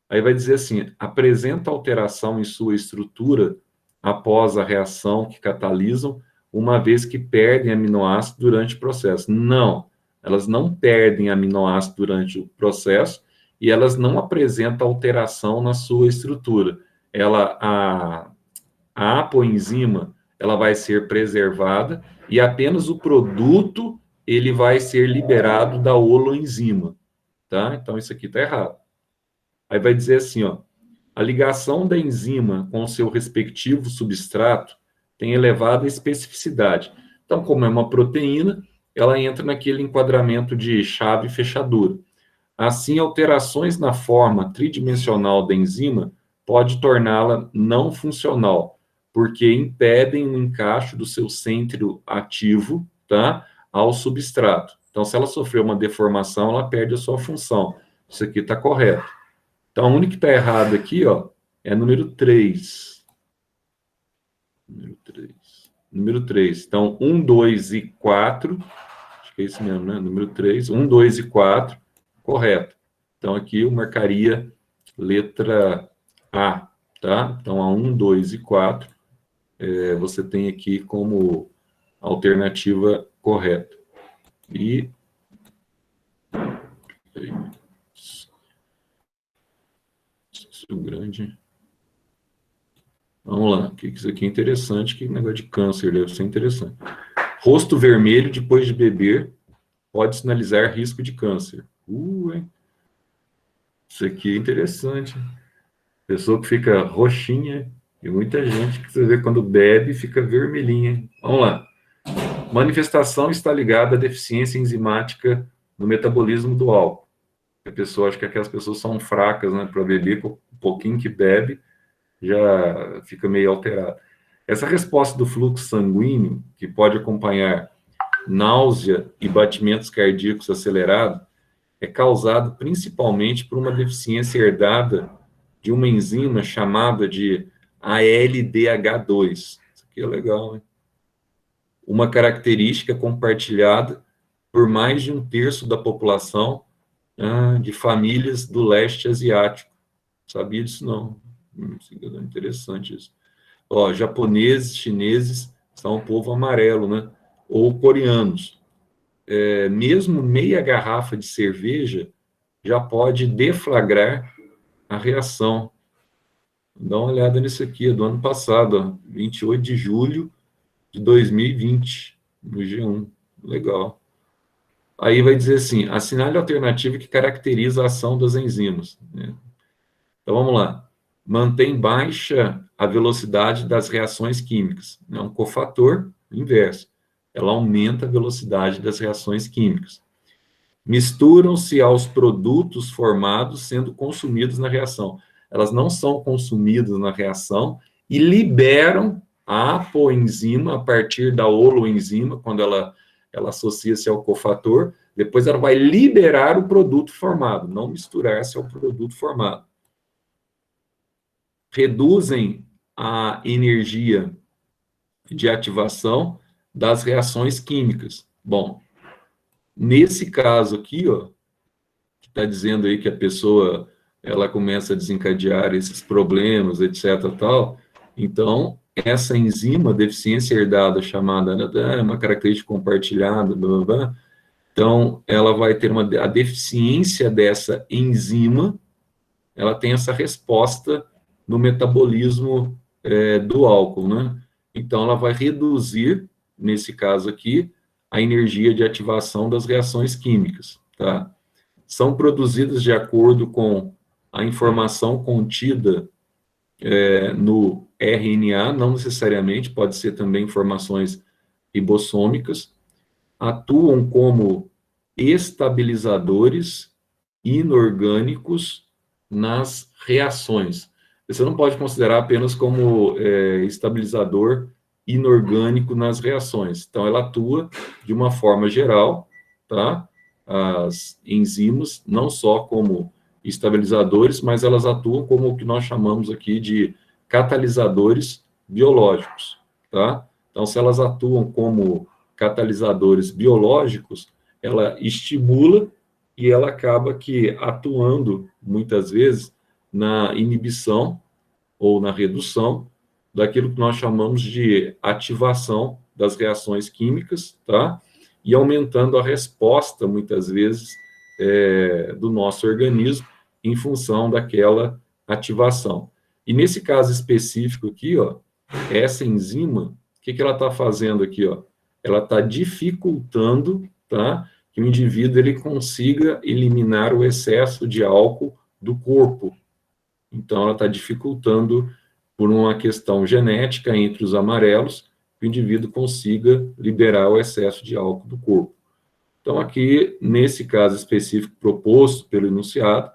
Aí vai dizer assim, apresenta alteração em sua estrutura após a reação que catalisam, uma vez que perdem aminoácido durante o processo. Não, elas não perdem aminoácido durante o processo e elas não apresentam alteração na sua estrutura. A apoenzima, ela vai ser preservada e apenas o produto ele vai ser liberado da holoenzima, tá? Então, isso aqui está errado. Aí vai dizer assim, ó, a ligação da enzima com o seu respectivo substrato tem elevada especificidade. Então, como é uma proteína, ela entra naquele enquadramento de chave e fechadura. Assim, alterações na forma tridimensional da enzima pode torná-la não funcional, porque impedem o encaixe do seu centro ativo, tá, ao substrato. Então, se ela sofrer uma deformação, ela perde a sua função. Isso aqui está correto. Então, a única que está errado aqui, ó, é número 3. Número 3. Então, 1, 2 e 4. Acho que é isso mesmo, né? Número 3. 1, 2 e 4. Correto. Então, aqui eu marcaria letra A, tá? Então, a 1, 2 e 4, você tem aqui como alternativa correta. E... Isso grande... Vamos lá, que isso aqui é interessante, que negócio de câncer deve ser interessante. Rosto vermelho depois de beber pode sinalizar risco de câncer. Hein? Isso aqui é interessante. Pessoa que fica roxinha, e muita gente que você vê quando bebe fica vermelhinha. Vamos lá. Manifestação está ligada à deficiência enzimática no metabolismo do álcool. A pessoa, acho que aquelas pessoas são fracas, né, para beber, um pouquinho que bebe, já fica meio alterado. Essa resposta do fluxo sanguíneo, que pode acompanhar náusea e batimentos cardíacos acelerados, é causado principalmente por uma deficiência herdada de uma enzima chamada de ALDH2. Isso aqui é legal, hein? Uma característica compartilhada por mais de 1/3 da população de famílias do leste asiático. Sabia disso, não. Interessante isso. Ó, japoneses, chineses são um povo amarelo, né? Ou coreanos. Mesmo meia garrafa de cerveja já pode deflagrar a reação. Dá uma olhada nisso aqui, é do ano passado, ó, 28 de julho de 2020, no G1. Legal. Aí vai dizer assim, assinale a alternativa que caracteriza a ação das enzimas, né? Então, vamos lá. Mantém baixa a velocidade das reações químicas. É um cofator inverso. Ela aumenta a velocidade das reações químicas. Misturam-se aos produtos formados sendo consumidos na reação. Elas não são consumidas na reação e liberam a apoenzima a partir da holoenzima, quando ela associa-se ao cofator, depois ela vai liberar o produto formado, não misturar-se ao produto formado. Reduzem a energia de ativação das reações químicas. Bom, nesse caso aqui, ó, que está dizendo aí que a pessoa ela começa a desencadear esses problemas, etc. tal, então essa enzima, deficiência herdada, chamada uma característica compartilhada, blá, blá, blá, então ela vai ter a deficiência dessa enzima, ela tem essa resposta no metabolismo do álcool, né? Então ela vai reduzir, nesse caso aqui, a energia de ativação das reações químicas, tá? São produzidas de acordo com a informação contida no RNA, não necessariamente, pode ser também informações ribossômicas, atuam como estabilizadores inorgânicos nas reações. Você não pode considerar apenas como estabilizador inorgânico nas reações. Então, ela atua de uma forma geral, tá? As enzimas, não só como estabilizadores, mas elas atuam como o que nós chamamos aqui de catalisadores biológicos, tá? Então, se elas atuam como catalisadores biológicos, ela estimula e ela acaba que atuando, muitas vezes, na inibição ou na redução daquilo que nós chamamos de ativação das reações químicas, tá? E aumentando a resposta, muitas vezes, do nosso organismo em função daquela ativação. E nesse caso específico aqui, ó, essa enzima, o que ela está fazendo aqui, ó? Ela está dificultando, tá, que o indivíduo ele consiga eliminar o excesso de álcool do corpo. Então, ela está dificultando, por uma questão genética entre os amarelos, que o indivíduo consiga liberar o excesso de álcool do corpo. Então, aqui, nesse caso específico proposto pelo enunciado,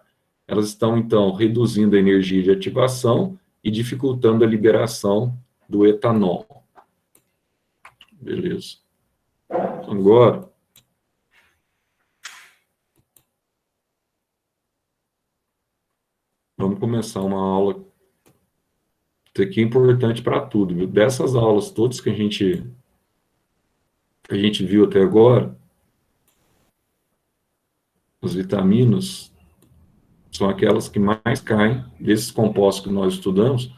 elas estão, então, reduzindo a energia de ativação e dificultando a liberação do etanol. Beleza. Agora, vamos começar uma aula. Isso aqui é importante para tudo, viu? Dessas aulas todas que a gente viu até agora, as vitaminas são aquelas que mais caem desses compostos que nós estudamos.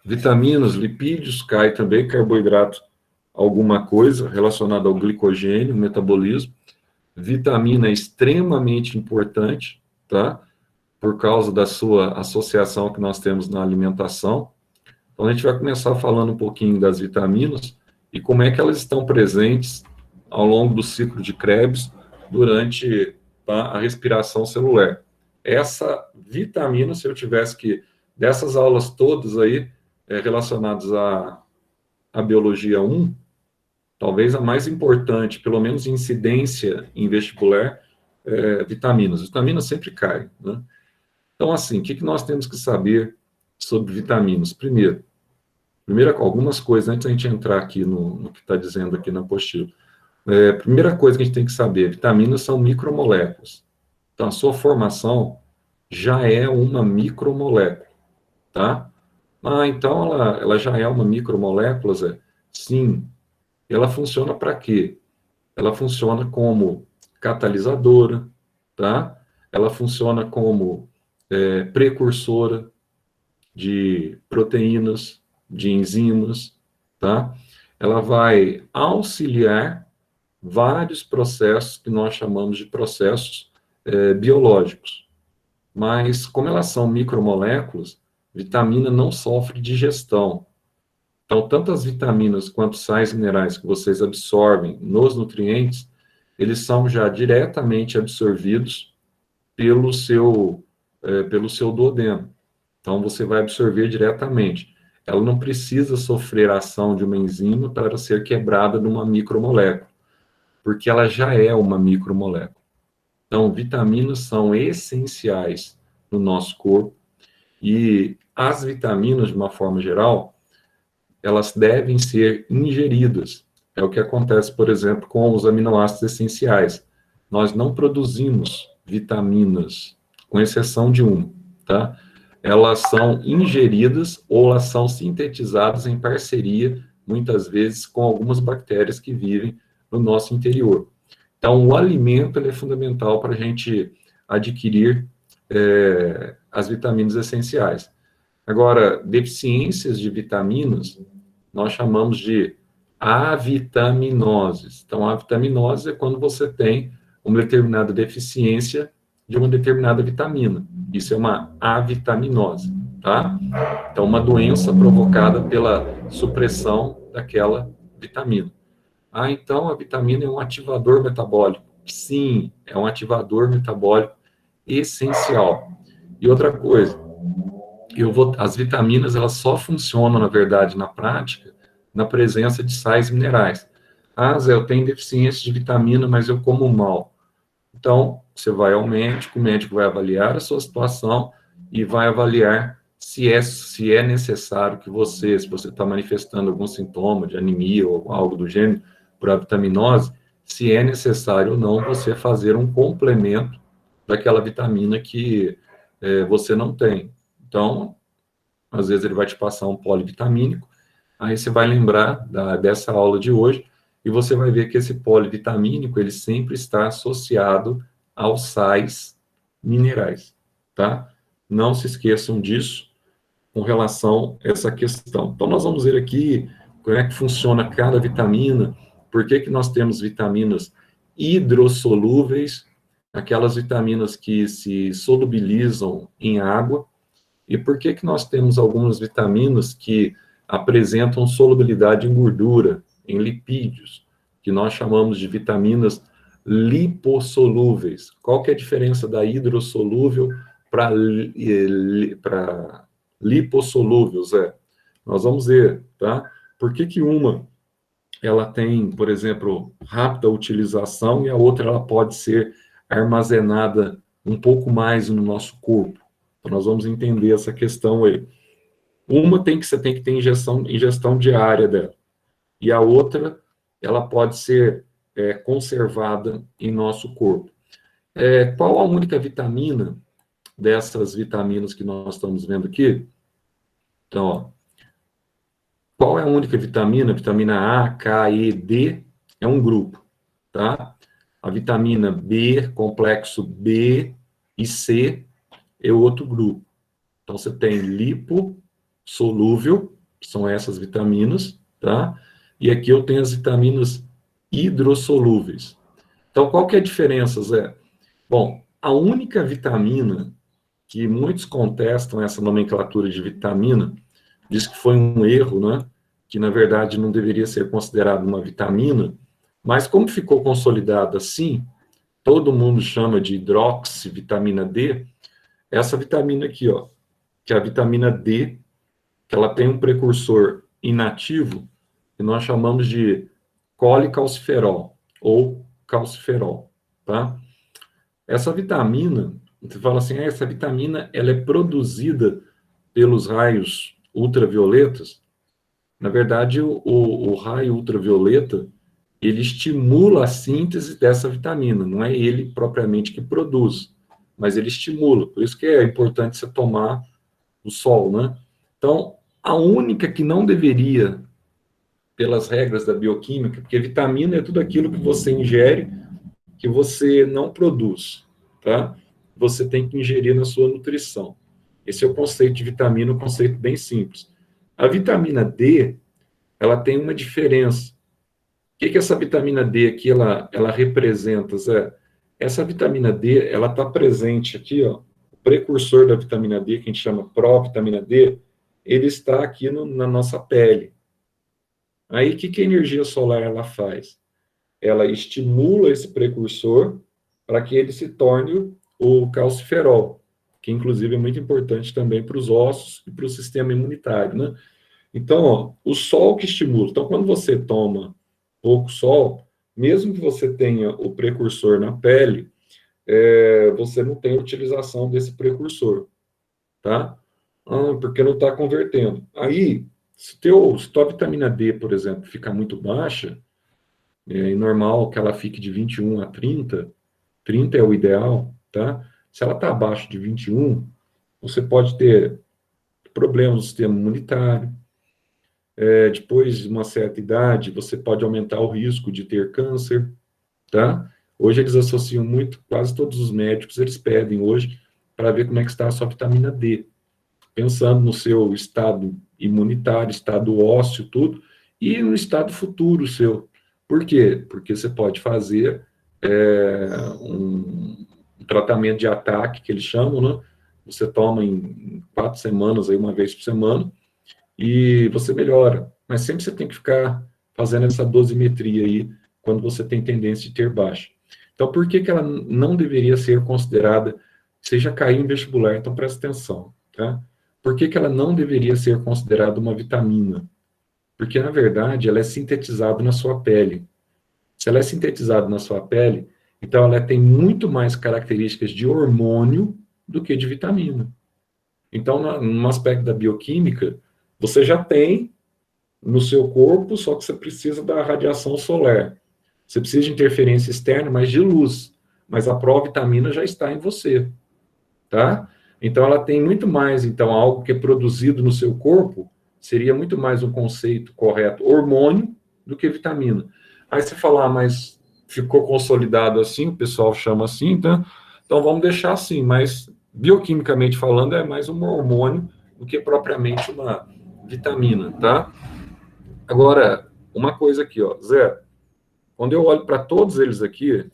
Vitaminas, lipídios, cai também, carboidrato, alguma coisa relacionada ao glicogênio, metabolismo. Vitamina é extremamente importante, tá? Por causa da sua associação que nós temos na alimentação. Então, a gente vai começar falando um pouquinho das vitaminas e como é que elas estão presentes ao longo do ciclo de Krebs durante, tá, a respiração celular. Essa vitamina, se eu tivesse que, dessas aulas todas aí, relacionadas à biologia 1, talvez a mais importante, pelo menos incidência em vestibular, vitaminas. Vitaminas sempre caem, né? Então, assim, o que nós temos que saber sobre vitaminas? Primeiro, algumas coisas, antes da gente entrar aqui no que está dizendo aqui na apostila. Primeira coisa que a gente tem que saber, vitaminas são micromoléculas. Então, a sua formação já é uma micromolécula, tá? Então ela já é uma micromolécula, Zé? Sim. Ela funciona para quê? Ela funciona como catalisadora, tá? Ela funciona como precursora de proteínas, de enzimas, tá? Ela vai auxiliar vários processos que nós chamamos de processos biológicos. Mas, como elas são micromoléculas, vitamina não sofre digestão. Então, tanto as vitaminas quanto sais minerais que vocês absorvem nos nutrientes, eles são já diretamente absorvidos pelo seu duodeno. Então, você vai absorver diretamente. Ela não precisa sofrer a ação de uma enzima para ser quebrada numa micromolécula, porque ela já é uma micromolécula. Então, vitaminas são essenciais no nosso corpo e as vitaminas, de uma forma geral, elas devem ser ingeridas. É o que acontece, por exemplo, com os aminoácidos essenciais. Nós não produzimos vitaminas, com exceção de uma, tá? Elas são ingeridas ou elas são sintetizadas em parceria, muitas vezes, com algumas bactérias que vivem no nosso interior. Então, o alimento ele é fundamental para a gente adquirir as vitaminas essenciais. Agora, deficiências de vitaminas, nós chamamos de avitaminoses. Então, a avitaminose é quando você tem uma determinada deficiência de uma determinada vitamina. Isso é uma avitaminose, tá? Então, uma doença provocada pela supressão daquela vitamina. Então a vitamina é um ativador metabólico. Sim, é um ativador metabólico essencial. E outra coisa, as vitaminas elas só funcionam, na verdade, na prática, na presença de sais minerais. Zé, eu tenho deficiência de vitamina, mas eu como mal. Então, você vai ao médico, o médico vai avaliar a sua situação e vai avaliar se é necessário que se você está manifestando algum sintoma de anemia ou algo do gênero, por avitaminose, se é necessário ou não você fazer um complemento daquela vitamina que você não tem. Então, às vezes ele vai te passar um polivitamínico, aí você vai lembrar dessa aula de hoje e você vai ver que esse polivitamínico, ele sempre está associado aos sais minerais, tá? Não se esqueçam disso com relação a essa questão. Então, nós vamos ver aqui como é que funciona cada vitamina, por que nós temos vitaminas hidrossolúveis, aquelas vitaminas que se solubilizam em água, e por que nós temos algumas vitaminas que apresentam solubilidade em gordura, em lipídios, que nós chamamos de vitaminas lipossolúveis. Qual que é a diferença da hidrossolúvel para lipossolúvel, Zé? Nós vamos ver, tá? Por que uma ela tem, por exemplo, rápida utilização e a outra ela pode ser armazenada um pouco mais no nosso corpo? Então, nós vamos entender essa questão aí. Uma você tem que ter ingestão diária dela. E a outra, ela pode ser conservada em nosso corpo. Qual a única vitamina dessas vitaminas que nós estamos vendo aqui? Então, ó, qual é a única vitamina? Vitamina A, K, E, D é um grupo, tá? A vitamina B, complexo B e C é outro grupo. Então, você tem lipossolúvel, que são essas vitaminas, tá? E aqui eu tenho as vitaminas hidrossolúveis. Então, qual que é a diferença, Zé? Bom, a única vitamina que muitos contestam essa nomenclatura de vitamina, diz que foi um erro, né? Que, na verdade, não deveria ser considerado uma vitamina, mas como ficou consolidado assim, todo mundo chama de hidroxivitamina D, essa vitamina aqui, ó, que é a vitamina D, que ela tem um precursor inativo, que nós chamamos de colecalciferol, ou calciferol, tá? Essa vitamina, você fala assim, essa vitamina, ela é produzida pelos raios ultravioletas. Na verdade, o raio ultravioleta, ele estimula a síntese dessa vitamina, não é ele propriamente que produz, mas ele estimula. Por isso que é importante você tomar o sol, né? Então, a única que não deveria, pelas regras da bioquímica, porque vitamina é tudo aquilo que você ingere, que você não produz, tá? Você tem que ingerir na sua nutrição. Esse é o conceito de vitamina, um conceito bem simples. A vitamina D, ela tem uma diferença. O que que essa vitamina D aqui, ela representa, Zé? Essa vitamina D, ela está presente aqui, ó, o precursor da vitamina D, que a gente chama provitamina D, ele está aqui na nossa pele. Aí, o que que a energia solar ela faz? Ela estimula esse precursor para que ele se torne o calciferol, que inclusive é muito importante também para os ossos e para o sistema imunitário, né? Então, ó, o sol que estimula. Então, quando você toma pouco sol, mesmo que você tenha o precursor na pele, você não tem a utilização desse precursor, tá? Porque não está convertendo. Aí, se tua vitamina D, por exemplo, ficar muito baixa, é normal que ela fique de 21 a 30, 30 é o ideal, tá? Se ela está abaixo de 21, você pode ter problemas no sistema imunitário. Depois de uma certa idade, você pode aumentar o risco de ter câncer, tá? Hoje eles associam muito, quase todos os médicos, eles pedem hoje para ver como é que está a sua vitamina D, pensando no seu estado imunitário, estado ósseo, tudo, e no estado futuro seu. Por quê? Porque você pode fazer um tratamento de ataque, que eles chamam, né? Você toma em 4 semanas, aí, uma vez por semana, e você melhora. Mas sempre você tem que ficar fazendo essa dosimetria aí, quando você tem tendência de ter baixa. Então, por que que ela não deveria ser considerada, você já caiu em vestibular, então presta atenção, tá? Por que que ela não deveria ser considerada uma vitamina? Porque, na verdade, ela é sintetizada na sua pele. Se ela é sintetizada na sua pele, então ela tem muito mais características de hormônio do que de vitamina. Então, no aspecto da bioquímica, você já tem no seu corpo, só que você precisa da radiação solar. Você precisa de interferência externa, mas de luz. Mas a provitamina já está em você, tá? Então, ela tem muito mais, então, algo que é produzido no seu corpo, seria muito mais um conceito correto, hormônio, do que vitamina. Aí você fala, mas ficou consolidado assim, o pessoal chama assim, tá? Então vamos deixar assim, mas bioquimicamente falando, é mais um hormônio do que propriamente uma vitamina, tá? Agora, uma coisa aqui, ó, Zé, quando eu olho para todos eles aqui,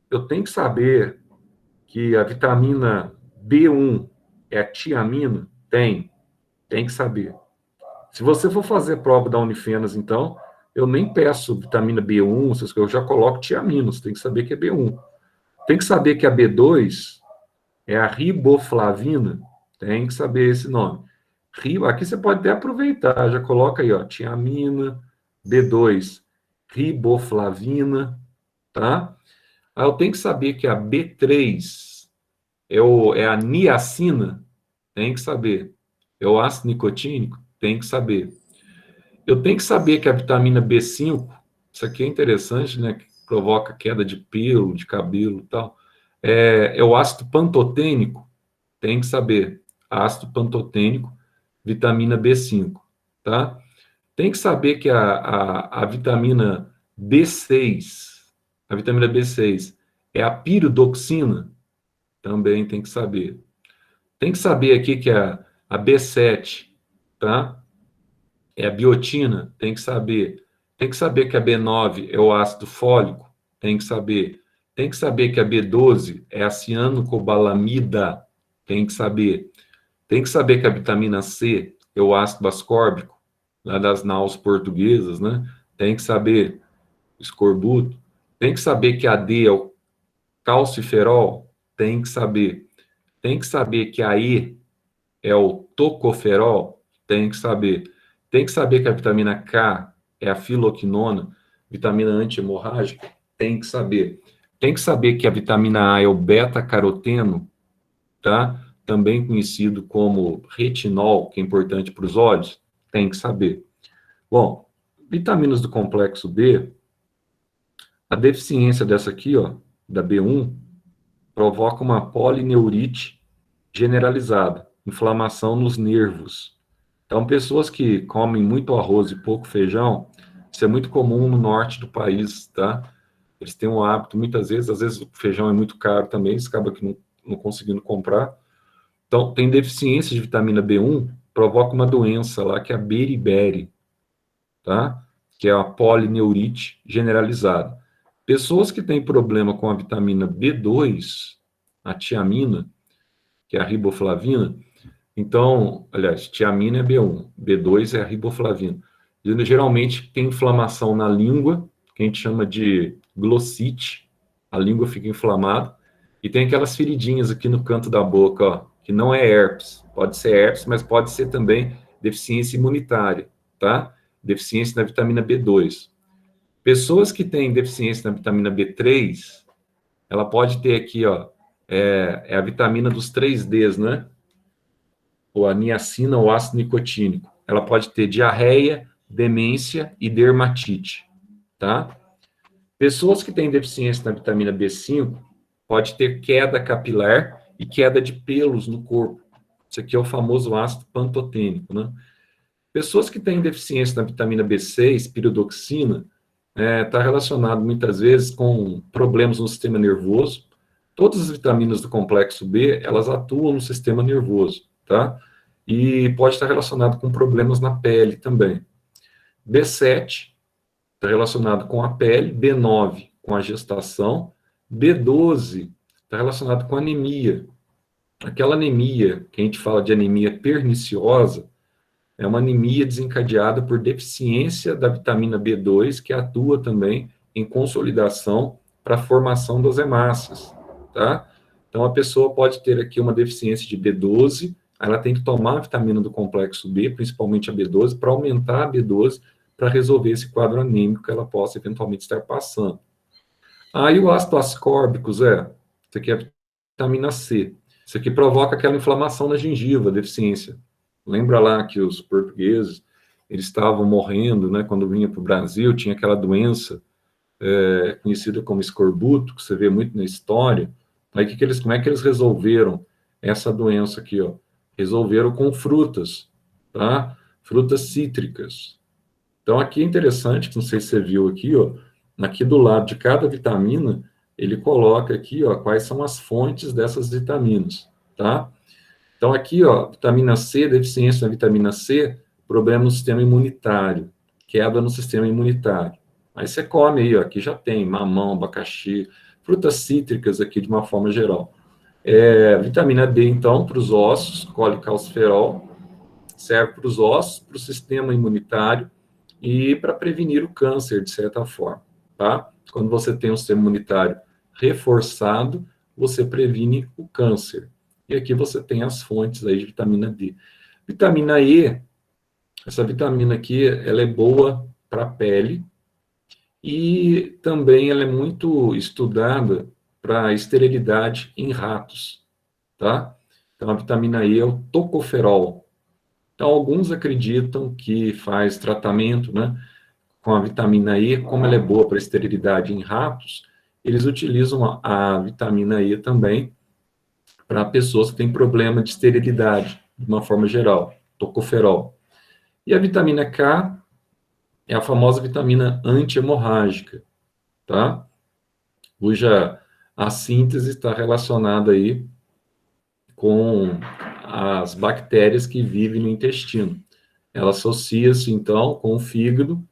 eu tenho que saber que a vitamina B1 é a tiamina? Tem que saber. Se você for fazer prova da Unifenas, então, eu nem peço vitamina B1, essas coisas, eu já coloco tiamina, você tem que saber que é B1. Tem que saber que a B2 é a riboflavina, tem que saber esse nome. Aqui você pode até aproveitar, já coloca aí, ó, tiamina, B2, riboflavina, tá? Aí eu tenho que saber que a B3 é a niacina, tem que saber. É o ácido nicotínico, tem que saber. Eu tenho que saber que a vitamina B5, isso aqui é interessante, né? Que provoca queda de pelo, de cabelo e tal. É o ácido pantotênico, tem que saber. Ácido pantotênico, vitamina B5, tá? Tem que saber que a vitamina B6 é a piridoxina, também tem que saber. Tem que saber aqui que a B7, tá? É a biotina, tem que saber. Tem que saber que a B9 é o ácido fólico, tem que saber. Tem que saber que a B12 é a cianocobalamida, tem que saber. Tem que saber que a vitamina C é o ácido ascórbico, lá das naus portuguesas, né? Tem que saber escorbuto. Tem que saber que a D é o calciferol, tem que saber. Tem que saber que a E é o tocoferol, tem que saber. Tem que saber que a vitamina K é a filoquinona, vitamina anti-hemorrágica, tem que saber. Tem que saber que a vitamina A é o beta-caroteno, tá? Também conhecido como retinol, que é importante para os olhos, tem que saber. Bom, vitaminas do complexo B, a deficiência dessa aqui, ó, da B1, provoca uma polineurite generalizada, inflamação nos nervos. Então, pessoas que comem muito arroz e pouco feijão, isso é muito comum no norte do país, tá? Eles têm um hábito, muitas vezes, às vezes o feijão é muito caro também, eles acabam que não conseguindo comprar. Então, tem deficiência de vitamina B1, provoca uma doença lá, que é a beriberi, tá? Que é a polineurite generalizada. Pessoas que têm problema com a vitamina B2, a tiamina, que é a riboflavina, então, aliás, tiamina é B1, B2 é a riboflavina. E, geralmente tem inflamação na língua, que a gente chama de glossite, a língua fica inflamada, e tem aquelas feridinhas aqui no canto da boca, ó, que não é herpes. Pode ser herpes, mas pode ser também deficiência imunitária, tá? Deficiência na vitamina B2. Pessoas que têm deficiência na vitamina B3, ela pode ter aqui, ó, é a vitamina dos 3Ds, né? Ou a niacina ou ácido nicotínico. Ela pode ter diarreia, demência e dermatite, tá? Pessoas que têm deficiência na vitamina B5 pode ter queda capilar e queda de pelos no corpo. Isso aqui é o famoso ácido pantotênico, né? Pessoas que têm deficiência na vitamina B6, piridoxina, está relacionado muitas vezes com problemas no sistema nervoso. Todas as vitaminas do complexo B, elas atuam no sistema nervoso, tá? E pode estar relacionado com problemas na pele também. B7 está relacionado com a pele, B9 com a gestação, B12 está relacionado com anemia. Aquela anemia que a gente fala de anemia perniciosa é uma anemia desencadeada por deficiência da vitamina B2, que atua também em consolidação para a formação das hemácias, tá? Então, a pessoa pode ter aqui uma deficiência de B12, ela tem que tomar a vitamina do complexo B, principalmente a B12, para aumentar a B12, para resolver esse quadro anêmico que ela possa eventualmente estar passando. Aí o ácido ascórbico, Zé, isso aqui é a vitamina C. Isso aqui provoca aquela inflamação na gengiva, deficiência. Lembra lá que os portugueses, eles estavam morrendo, né, quando vinha para o Brasil, tinha aquela doença conhecida como escorbuto, que você vê muito na história. Aí como é que eles resolveram essa doença aqui, ó? Resolveram com frutas, tá? Frutas cítricas. Então, aqui é interessante, não sei se você viu aqui, ó, aqui do lado de cada vitamina, ele coloca aqui, ó, quais são as fontes dessas vitaminas, tá? Então, aqui, ó, vitamina C, deficiência na vitamina C, problema no sistema imunitário, queda no sistema imunitário. Aí você come aí, ó, aqui já tem mamão, abacaxi, frutas cítricas aqui de uma forma geral. Vitamina D, então, para os ossos, colecalciferol, serve para os ossos, para o sistema imunitário e para prevenir o câncer, de certa forma, tá? Quando você tem um sistema imunitário reforçado, você previne o câncer. E aqui você tem as fontes aí de vitamina D. Vitamina E, essa vitamina aqui, ela é boa para a pele e também ela é muito estudada para esterilidade em ratos, tá? Então, a vitamina E é o tocoferol. Então, alguns acreditam que faz tratamento, né, com a vitamina E, como ela é boa para esterilidade em ratos, eles utilizam a vitamina E também para pessoas que têm problema de esterilidade, de uma forma geral, tocoferol. E a vitamina K é a famosa vitamina anti-hemorrágica, tá? Cuja a síntese está relacionada aí com as bactérias que vivem no intestino. Ela associa-se, então, com o fígado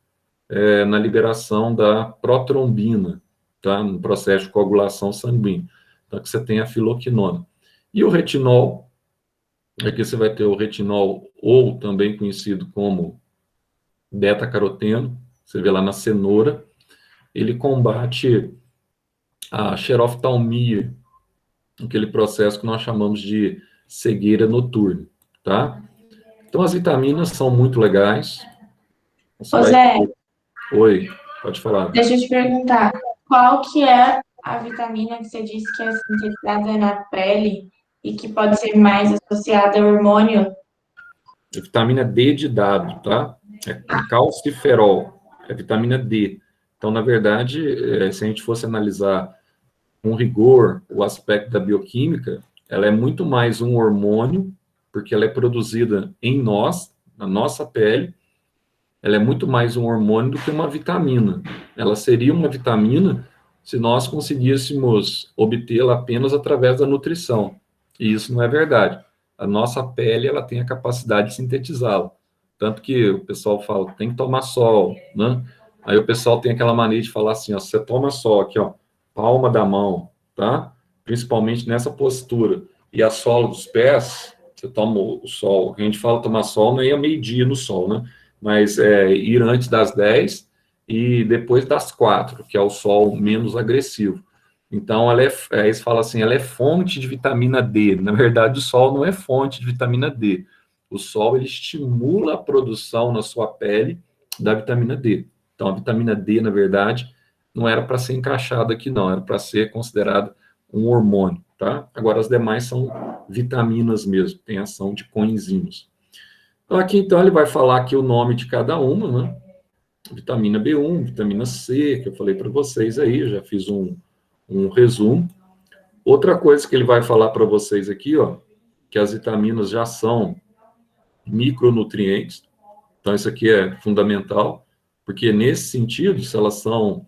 na liberação da protrombina, tá? No processo de coagulação sanguínea. Então, aqui você tem a filoquinona. E o retinol, aqui você vai ter o retinol, ou também conhecido como beta-caroteno, você vê lá na cenoura, ele combate a xeroftalmia, aquele processo que nós chamamos de cegueira noturna, tá? Então, as vitaminas são muito legais. Você Ô vai... Zé, Oi, pode falar. deixa eu te perguntar, qual que é a vitamina que você disse que é sintetizada na pele e que pode ser mais associada ao hormônio? É vitamina D de dado, tá? É calciferol, é vitamina D. Então, na verdade, se a gente fosse analisar com rigor o aspecto da bioquímica, ela é muito mais um hormônio, porque ela é produzida em nós, na nossa pele, ela é muito mais um hormônio do que uma vitamina. Ela seria uma vitamina se nós conseguíssemos obtê-la apenas através da nutrição. E isso não é verdade. A nossa pele, ela tem a capacidade de sintetizá-la. Tanto que o pessoal fala, tem que tomar sol, né? Aí o pessoal tem aquela mania de falar assim, ó, você toma sol aqui, ó, palma da mão, tá? Principalmente nessa postura. E a sola dos pés, você toma o sol. A gente fala tomar sol, não é meio-dia no sol, né? Mas ir antes das 10 e depois das 4, que é o sol menos agressivo. Então, aí eles falam assim, ela é fonte de vitamina D. Na verdade, o sol não é fonte de vitamina D. O sol, ele estimula a produção na sua pele da vitamina D. Então, a vitamina D, na verdade, não era para ser encaixada aqui, não. Era para ser considerada um hormônio, tá? Agora, as demais são vitaminas mesmo, tem ação de coenzimas. Então, aqui, então, ele vai falar aqui o nome de cada uma, né? Vitamina B1, vitamina C, que eu falei para vocês aí, eu já fiz um resumo. Outra coisa que ele vai falar para vocês aqui, ó, que as vitaminas já são micronutrientes. Então, isso aqui é fundamental, porque nesse sentido, se elas são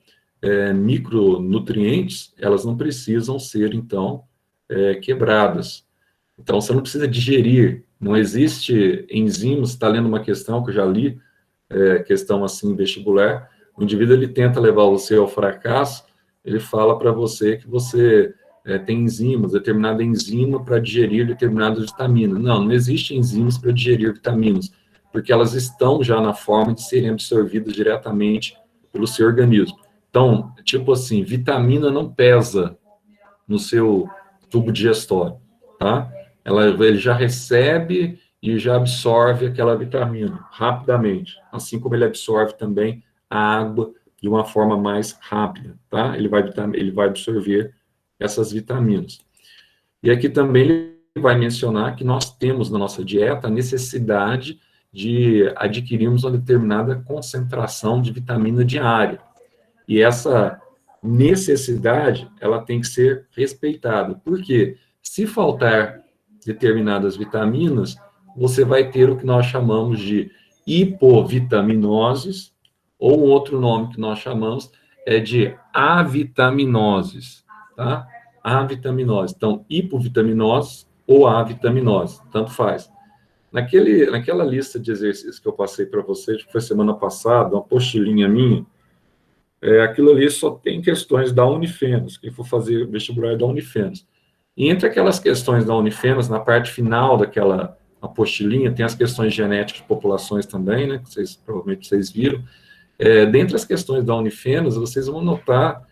micronutrientes, elas não precisam ser, então, quebradas. Então, você não precisa digerir. Não existe enzimas, está lendo uma questão que eu já li, questão assim, vestibular, o indivíduo ele tenta levar você ao fracasso, ele fala para você que você tem enzimas, determinada enzima para digerir determinadas vitaminas. Não, não existe enzimas para digerir vitaminas, porque elas estão já na forma de serem absorvidas diretamente pelo seu organismo. Então, tipo assim, vitamina não pesa no seu tubo digestório, tá? Ele já recebe e já absorve aquela vitamina rapidamente, assim como ele absorve também a água de uma forma mais rápida, tá? Ele vai absorver essas vitaminas. E aqui também ele vai mencionar que nós temos na nossa dieta a necessidade de adquirirmos uma determinada concentração de vitamina diária. E essa necessidade, ela tem que ser respeitada. Por quê? Se faltar determinadas vitaminas, você vai ter o que nós chamamos de hipovitaminoses, ou um outro nome que nós chamamos é de avitaminoses, tá? Avitaminose. Então, hipovitaminose ou avitaminose, tanto faz. Naquela lista de exercícios que eu passei para vocês, que foi semana passada, uma postilinha minha, aquilo ali só tem questões da Unifenas, quem for fazer vestibular da Unifenas. E entre aquelas questões da Unifenas, na parte final daquela apostilinha, tem as questões genéticas de populações também, né, que provavelmente vocês viram. Dentre as questões da Unifenas, vocês vão notar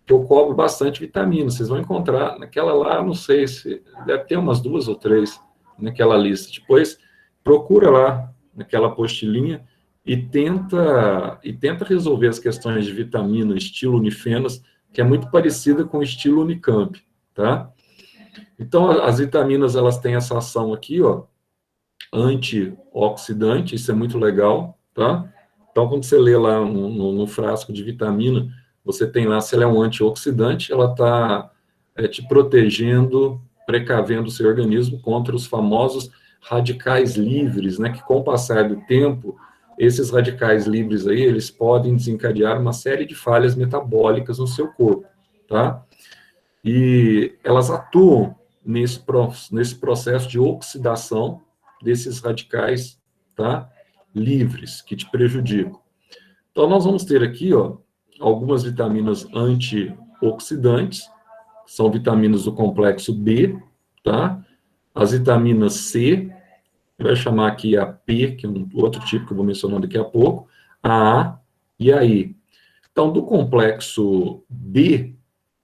que eu cobro bastante vitamina. Vocês vão encontrar naquela lá, não sei se deve ter umas 2 ou 3 naquela lista. Depois, procura lá naquela apostilinha e tenta resolver as questões de vitamina, estilo Unifenas, que é muito parecida com o estilo Unicamp, tá? Então, as vitaminas, elas têm essa ação aqui, ó, antioxidante, isso é muito legal, tá? Então, quando você lê lá no frasco de vitamina, você tem lá, se ela é um antioxidante, ela está te protegendo, precavendo o seu organismo contra os famosos radicais livres, né? Que com o passar do tempo, esses radicais livres aí, eles podem desencadear uma série de falhas metabólicas no seu corpo, tá? E elas atuam nesse processo de oxidação desses radicais, tá? Livres, que te prejudicam. Então, nós vamos ter aqui, ó, algumas vitaminas antioxidantes, são vitaminas do complexo B, tá? As vitaminas C, vai chamar aqui a P, que é um outro tipo que eu vou mencionar daqui a pouco, a A e a E. Então, do complexo B,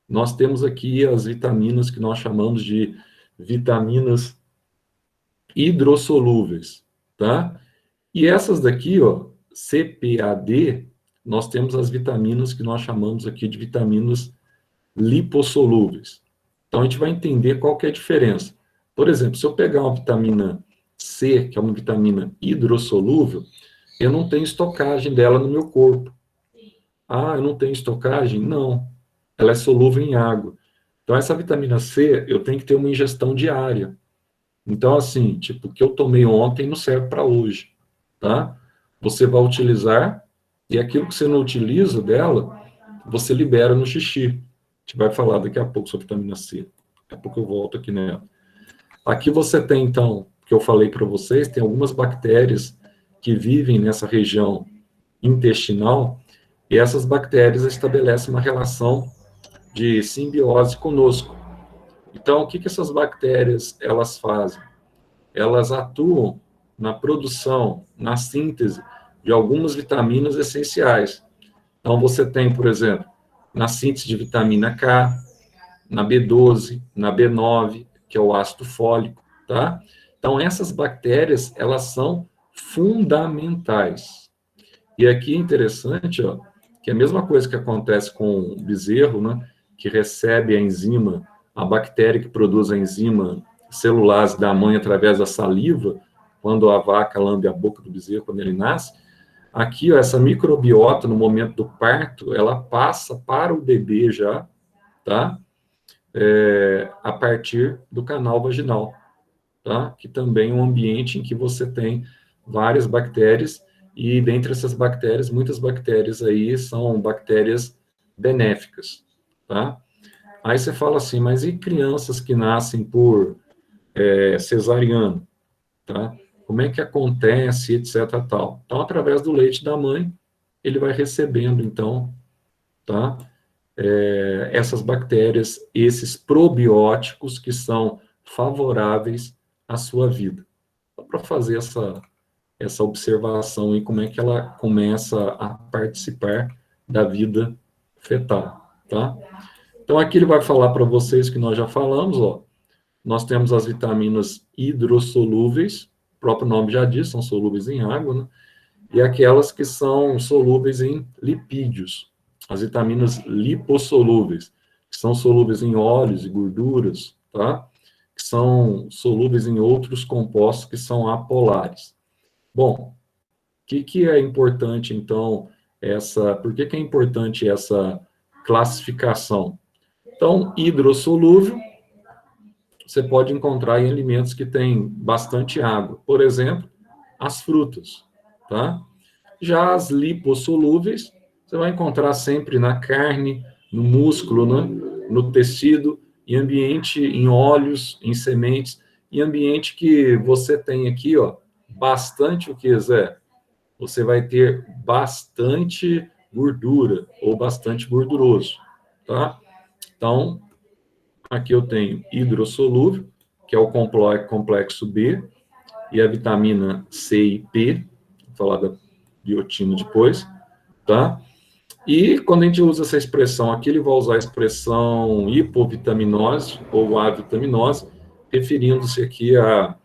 nós temos aqui as vitaminas que nós chamamos de vitaminas hidrossolúveis, tá? E essas daqui, ó, CPAD, nós temos as vitaminas que nós chamamos aqui de vitaminas lipossolúveis. Então, a gente vai entender qual que é a diferença. Por exemplo, se eu pegar uma vitamina C, que é uma vitamina hidrossolúvel, eu não tenho estocagem dela no meu corpo. Ah, eu não tenho estocagem? Não. Ela é solúvel em água. Então, essa vitamina C, eu tenho que ter uma ingestão diária. Então, assim, tipo, o que eu tomei ontem não serve para hoje, tá? Você vai utilizar, e aquilo que você não utiliza dela, você libera no xixi. A gente vai falar daqui a pouco sobre vitamina C. Daqui a pouco eu volto aqui nela. Aqui você tem, então, que eu falei para vocês, tem algumas bactérias que vivem nessa região intestinal, e essas bactérias estabelecem uma relação de simbiose conosco. Então, o que essas bactérias elas fazem? Elas atuam na produção, na síntese de algumas vitaminas essenciais. Então, você tem, por exemplo, na síntese de vitamina K, na B12, na B9, que é o ácido fólico, tá? Então, essas bactérias, elas são fundamentais. E aqui é interessante, ó, que é a mesma coisa que acontece com o bezerro, né, que recebe a enzima, a bactéria que produz a enzima celulase da mãe através da saliva, quando a vaca lambe a boca do bezerro, quando ele nasce. Aqui, ó, essa microbiota, no momento do parto, ela passa para o bebê já, tá? A partir do canal vaginal, tá? Que também é um ambiente em que você tem várias bactérias, e dentre essas bactérias, muitas bactérias aí são bactérias benéficas, tá? Aí você fala assim, mas e crianças que nascem por cesariano, tá? Como é que acontece, etc, tal? Então, através do leite da mãe, ele vai recebendo, então, tá? Essas bactérias, esses probióticos que são favoráveis à sua vida. Só para fazer essa observação e como é que ela começa a participar da vida fetal, tá? Então, aqui ele vai falar para vocês que nós já falamos, ó. Nós temos as vitaminas hidrossolúveis, o próprio nome já diz, são solúveis em água, né? E aquelas que são solúveis em lipídios, as vitaminas lipossolúveis, que são solúveis em óleos e gorduras, tá? Que são solúveis em outros compostos que são apolares. Bom, o que é importante, então, por que é importante essa classificação? Então, hidrossolúvel, você pode encontrar em alimentos que têm bastante água. Por exemplo, as frutas, tá? Já as lipossolúveis, você vai encontrar sempre na carne, no músculo, né? No tecido, em ambiente, em óleos, em sementes, em ambiente que você tem aqui, ó, bastante o que, Zé? Você vai ter bastante gordura, ou bastante gorduroso, tá? Então, aqui eu tenho hidrossolúvel, que é o complexo B, e a vitamina C e P, vou falar da biotina depois, tá? E quando a gente usa essa expressão aqui, ele vai usar a expressão hipovitaminose ou avitaminose, referindo-se aqui à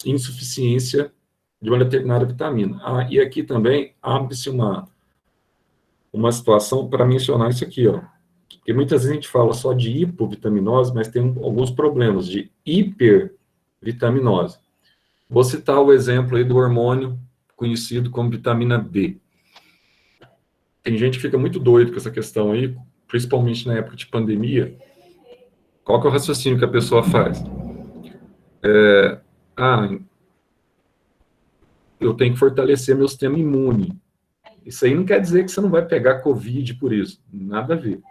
insuficiência de uma determinada vitamina. E aqui também abre-se uma situação para mencionar isso aqui, ó. Porque muitas vezes a gente fala só de hipovitaminose, mas tem alguns problemas de hipervitaminose. Vou citar o exemplo aí do hormônio conhecido como vitamina B. Tem gente que fica muito doido com essa questão aí, principalmente na época de pandemia. Qual que é o raciocínio que a pessoa faz? Eu tenho que fortalecer meu sistema imune. Isso aí não quer dizer que você não vai pegar Covid por isso. Nada a ver.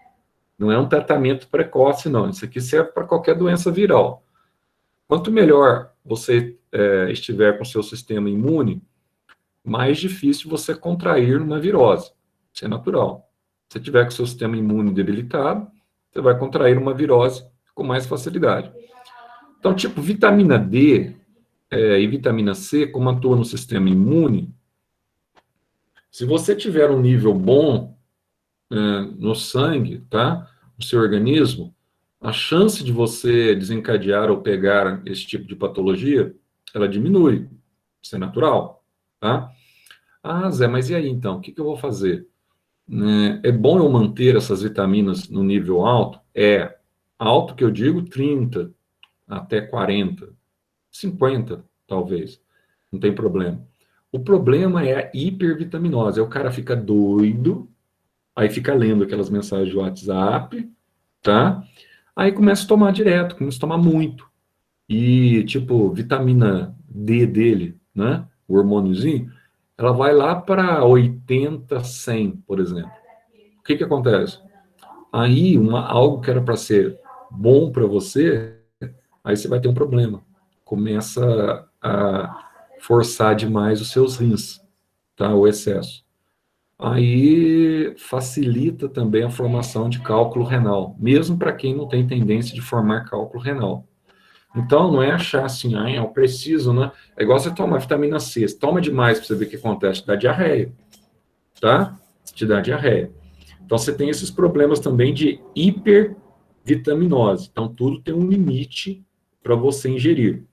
Não é um tratamento precoce, não. Isso aqui serve para qualquer doença viral. Quanto melhor você estiver com o seu sistema imune, mais difícil você contrair uma virose. Isso é natural. Se você tiver com o seu sistema imune debilitado, você vai contrair uma virose com mais facilidade. Então, tipo, vitamina D e vitamina C, como atuam no sistema imune, se você tiver um nível bom no sangue, tá? No seu organismo, a chance de você desencadear ou pegar esse tipo de patologia, ela diminui. Isso é natural, tá? Ah, Zé, mas e aí então? O que eu vou fazer? É bom eu manter essas vitaminas no nível alto? É alto que eu digo 30 até 40, 50 talvez. Não tem problema. O problema é a hipervitaminose. Aí o cara fica doido, aí fica lendo aquelas mensagens de WhatsApp, tá? Aí começa a tomar direto, começa a tomar muito. E, tipo, vitamina D dele, né? O hormôniozinho, ela vai lá para 80, 100, por exemplo. O que que acontece? Aí, algo que era para ser bom para você, aí você vai ter um problema. Começa a forçar demais os seus rins, tá? O excesso. Aí facilita também a formação de cálculo renal, mesmo para quem não tem tendência de formar cálculo renal. Então, não é achar assim, ah, eu preciso, né? É igual você tomar vitamina C. Você toma demais para você ver o que acontece, te dá diarreia, tá? Te dá diarreia. Então, você tem esses problemas também de hipervitaminose. Então, tudo tem um limite para você ingerir.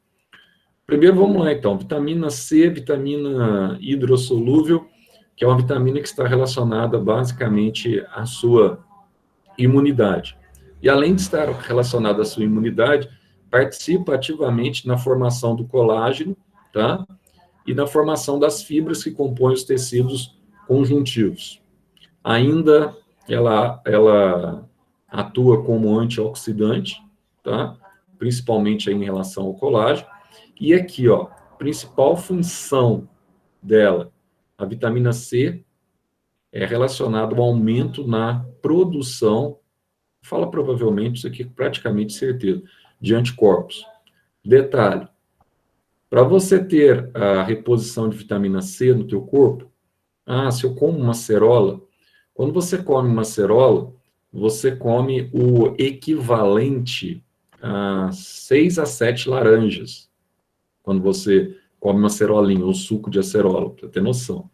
Primeiro, vamos lá, então. Vitamina C, vitamina hidrossolúvel, que é uma vitamina que está relacionada basicamente à sua imunidade. E além de estar relacionada à sua imunidade, participa ativamente na formação do colágeno, tá? E na formação das fibras que compõem os tecidos conjuntivos. Ainda ela atua como antioxidante, tá? Principalmente aí em relação ao colágeno. E aqui, ó, principal função dela, a vitamina C é relacionada ao aumento na produção, fala provavelmente, isso aqui é praticamente certeza, de anticorpos. Detalhe, para você ter a reposição de vitamina C no teu corpo, se eu como uma acerola, quando você come uma acerola, você come o equivalente a 6 a 7 laranjas, quando você come uma acerolinha, ou suco de acerola, para ter noção.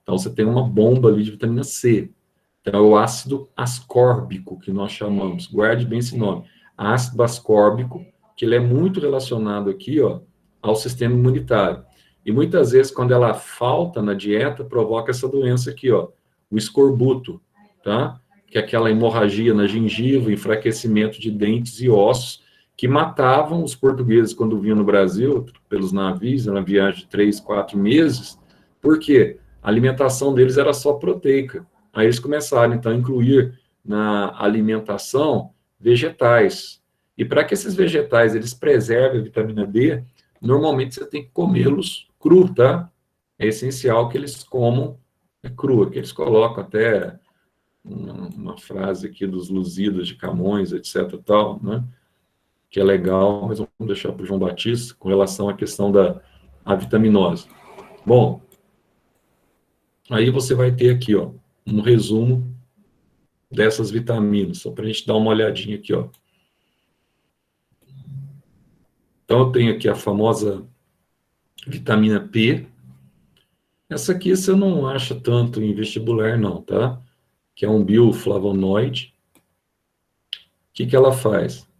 Então, você tem uma bomba ali de vitamina C. Então, é o ácido ascórbico, que nós chamamos. Guarde bem esse nome. Ácido ascórbico, que ele é muito relacionado aqui, ó, ao sistema imunitário. E muitas vezes, quando ela falta na dieta, provoca essa doença aqui, ó, o escorbuto, tá? Que é aquela hemorragia na gengiva, enfraquecimento de dentes e ossos, que matavam os portugueses quando vinham no Brasil, pelos navios, na viagem de 3, 4 meses. Por quê? A alimentação deles era só proteica. Aí eles começaram, então, a incluir na alimentação vegetais. E para que esses vegetais eles preservem a vitamina D, normalmente você tem que comê-los cru, tá? É essencial que eles comam crua, que eles colocam até uma frase aqui dos Lusíadas de Camões, etc. tal, né? Que é legal, mas vamos deixar para o João Batista com relação à questão da vitaminose. Bom, aí você vai ter aqui, ó, um resumo dessas vitaminas, só para a gente dar uma olhadinha aqui, ó. Então, eu tenho aqui a famosa vitamina P. Essa aqui você não acha tanto em vestibular, não, tá? Que é um bioflavonoide. O que ela faz?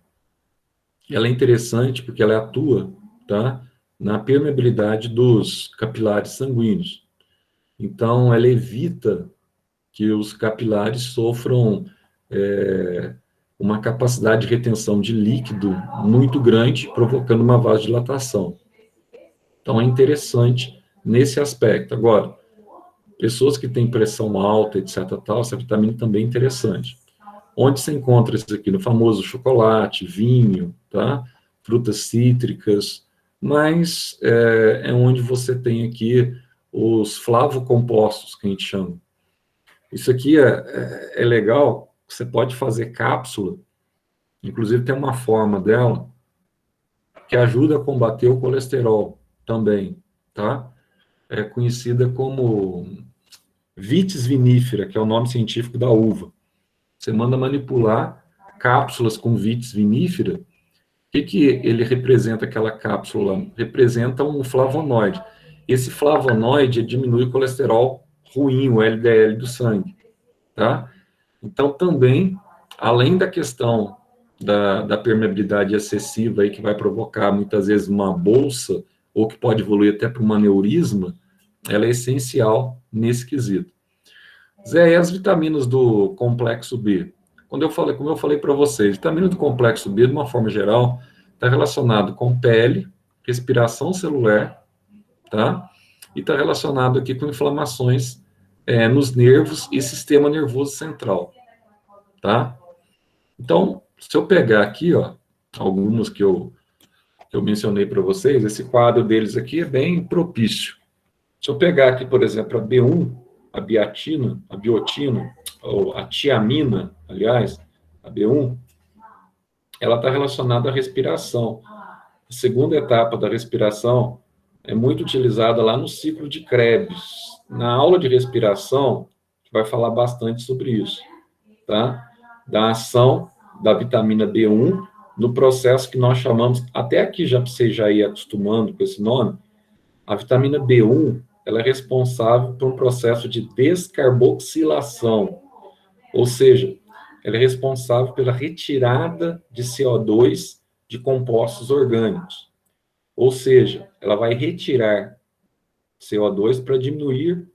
Ela é interessante porque ela atua, tá? Na permeabilidade dos capilares sanguíneos. Então, ela evita que os capilares sofram uma capacidade de retenção de líquido muito grande, provocando uma vasodilatação. Então, é interessante nesse aspecto. Agora, pessoas que têm pressão alta, etc., tal, essa vitamina também é interessante. Onde se encontra isso aqui? No famoso chocolate, vinho, tá? Frutas cítricas, mas é onde você tem aqui os flavocompostos, que a gente chama. Isso aqui é legal, você pode fazer cápsula, inclusive tem uma forma dela, que ajuda a combater o colesterol também, tá? É conhecida como vitis vinifera, que é o nome científico da uva. Você manda manipular cápsulas com vitis vinifera. O que ele representa, aquela cápsula? Representa um flavonoide. Esse flavonoide diminui o colesterol ruim, o LDL do sangue, tá? Então, também, além da questão da permeabilidade excessiva, aí, que vai provocar, muitas vezes, uma bolsa, ou que pode evoluir até para um aneurisma, ela é essencial nesse quesito. Zé, e as vitaminas do complexo B? Como eu falei para vocês, vitamina do complexo B, de uma forma geral, está relacionado com pele, respiração celular, tá? E está relacionado aqui com inflamações nos nervos e sistema nervoso central, tá? Então, se eu pegar aqui, ó, alguns que eu mencionei para vocês, esse quadro deles aqui é bem propício. Se eu pegar aqui, por exemplo, a B1, a biatina, a biotina, ou a tiamina, aliás, a B1, ela está relacionada à respiração. A segunda etapa da respiração é muito utilizada lá no ciclo de Krebs. Na aula de respiração, a gente vai falar bastante sobre isso, tá? Da ação da vitamina B1 no processo que nós chamamos, até aqui já você já ir acostumando com esse nome, a vitamina B1, ela é responsável por um processo de descarboxilação, ou seja, ela é responsável pela retirada de CO2 de compostos orgânicos. Ou seja, ela vai retirar CO2 para diminuir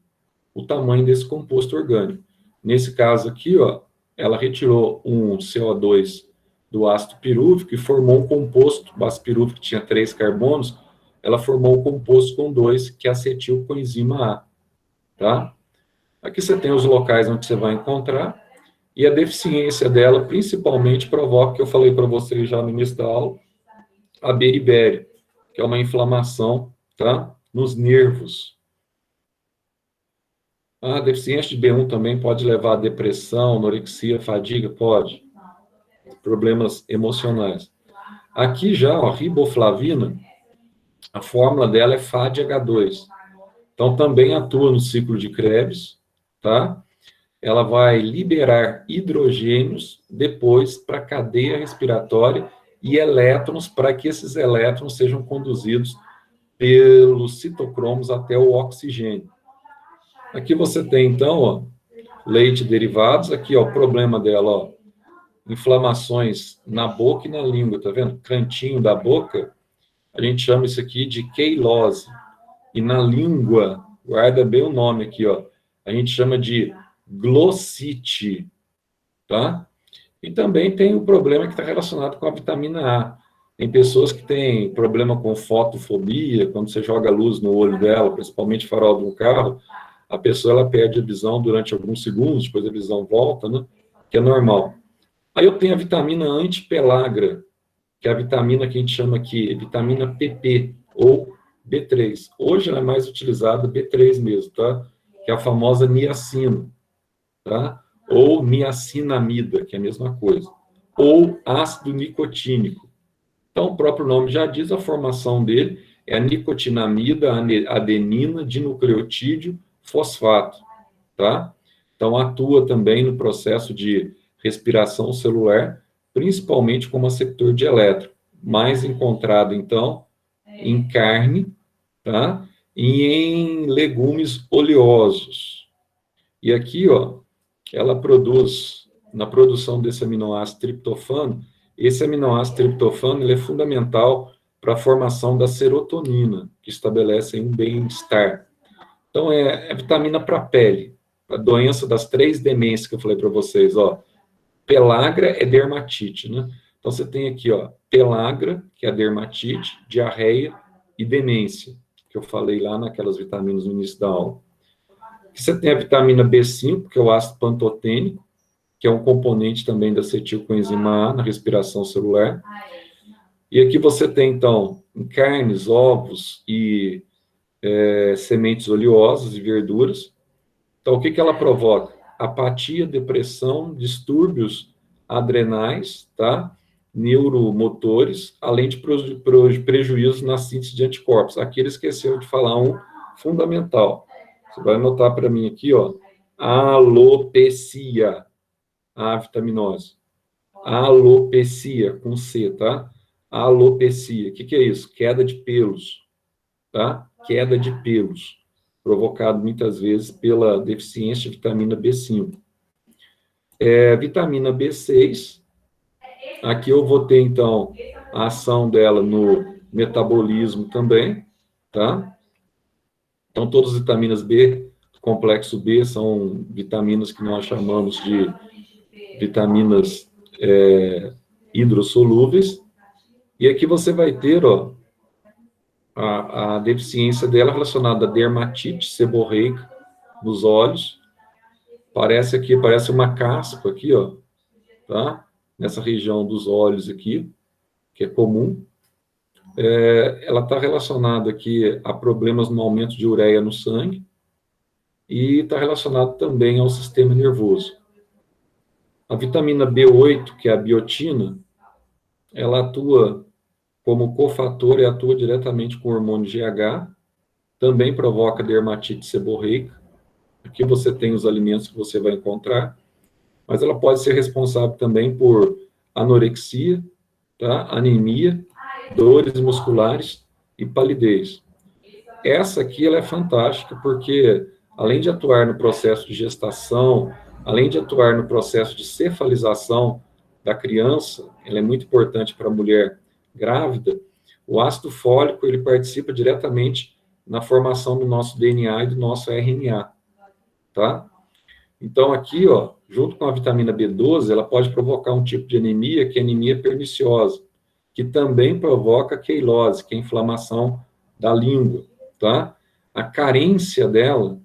o tamanho desse composto orgânico. Nesse caso aqui, ó, ela retirou um CO2 do ácido pirúvico e formou um composto, o ácido pirúvico tinha 3 carbonos, ela formou um composto com 2, que é acetilcoenzima A, tá? Aqui você tem os locais onde você vai encontrar, e a deficiência dela, principalmente, provoca, que eu falei para vocês já no início da aula, a beribéria, que é uma inflamação, tá? Nos nervos. A deficiência de B1 também pode levar a depressão, anorexia, fadiga, pode. Problemas emocionais. Aqui já, ó, riboflavina, a fórmula dela é FADH2. Então, também atua no ciclo de Krebs, tá? Ela vai liberar hidrogênios depois para a cadeia respiratória e elétrons para que esses elétrons sejam conduzidos pelos citocromos até o oxigênio. Aqui você tem, então, ó, leite e derivados. Aqui, ó, o problema dela, ó, inflamações na boca e na língua, tá vendo? Cantinho da boca, a gente chama isso aqui de queilose. E na língua, guarda bem o nome aqui, ó, a gente chama de glossite, tá? E também tem o problema que está relacionado com a vitamina A. Tem pessoas que têm problema com fotofobia, quando você joga luz no olho dela, principalmente farol de um carro, a pessoa ela perde a visão durante alguns segundos, depois a visão volta, né? Que é normal. Aí eu tenho a vitamina antipelagra, que é a vitamina que a gente chama aqui, vitamina PP, ou B3. Hoje ela é mais utilizada B3 mesmo, tá? Que é a famosa niacina, tá? Ou niacinamida, que é a mesma coisa. Ou ácido nicotínico. Então, o próprio nome já diz, a formação dele é a nicotinamida, adenina, dinucleotídeo, fosfato, tá? Então, atua também no processo de respiração celular, principalmente como receptor de elétron, mais encontrado, então, em carne, tá? E em legumes oleosos. E aqui, ó, ela produz, na produção desse aminoácido triptofano, esse aminoácido triptofano ele é fundamental para a formação da serotonina, que estabelece um bem-estar. Então, é vitamina para a pele, a doença das 3 demências que eu falei para vocês, ó. Pelagra é dermatite, né? Então, você tem aqui, ó, pelagra, que é a dermatite, diarreia e demência, que eu falei lá naquelas vitaminas no início da aula. Aqui você tem a vitamina B5, que é o ácido pantotênico, que é um componente também da acetilcoenzima A na respiração celular. E aqui você tem, então, em carnes, ovos e sementes oleosas e verduras. Então, o que ela provoca? Apatia, depressão, distúrbios adrenais, tá? neuromotores, além de prejuízos na síntese de anticorpos. Aqui ele esqueceu de falar um fundamental. Você vai anotar para mim aqui, ó, alopecia, a vitaminose. Alopecia, com C, tá? Alopecia. O que é isso? Queda de pelos, tá? Queda de pelos, provocado muitas vezes pela deficiência de vitamina B5. Vitamina B6, aqui eu vou ter, então, a ação dela no metabolismo também, tá? Então, todas as vitaminas B, complexo B, são vitaminas que nós chamamos de vitaminas hidrossolúveis. E aqui você vai ter, ó, a deficiência dela relacionada à dermatite seborreica nos olhos. Parece uma caspa aqui, ó, tá? Nessa região dos olhos aqui, que é comum. Ela está relacionada aqui a problemas no aumento de ureia no sangue e está relacionado também ao sistema nervoso. A vitamina B8, que é a biotina, ela atua como cofator e atua diretamente com o hormônio GH, também provoca dermatite seborreica. Aqui você tem os alimentos que você vai encontrar, mas ela pode ser responsável também por anorexia, tá? Anemia, dores musculares e palidez. Essa aqui ela é fantástica porque, além de atuar no processo de gestação, além de atuar no processo de cefalização da criança, ela é muito importante para a mulher grávida. O ácido fólico, ele participa diretamente na formação do nosso DNA e do nosso RNA, tá? Então, aqui, ó, junto com a vitamina B12, ela pode provocar um tipo de anemia, que é anemia perniciosa, que também provoca queilose, que é a inflamação da língua, tá? A carência dela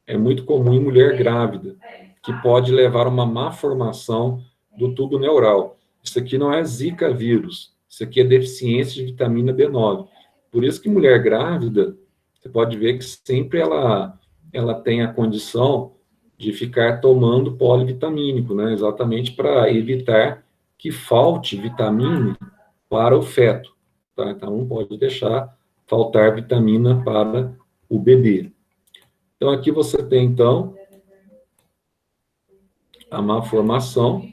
é muito comum em mulher grávida, que pode levar a uma má formação do tubo neural. Isso aqui não é Zika vírus, isso aqui é deficiência de vitamina B9. Por isso que mulher grávida, você pode ver que sempre ela tem a condição de ficar tomando polivitamínico, né? Exatamente para evitar que falte vitamina para o feto, tá? Então, não pode deixar faltar vitamina para o bebê. Então, aqui você tem, então, a má formação.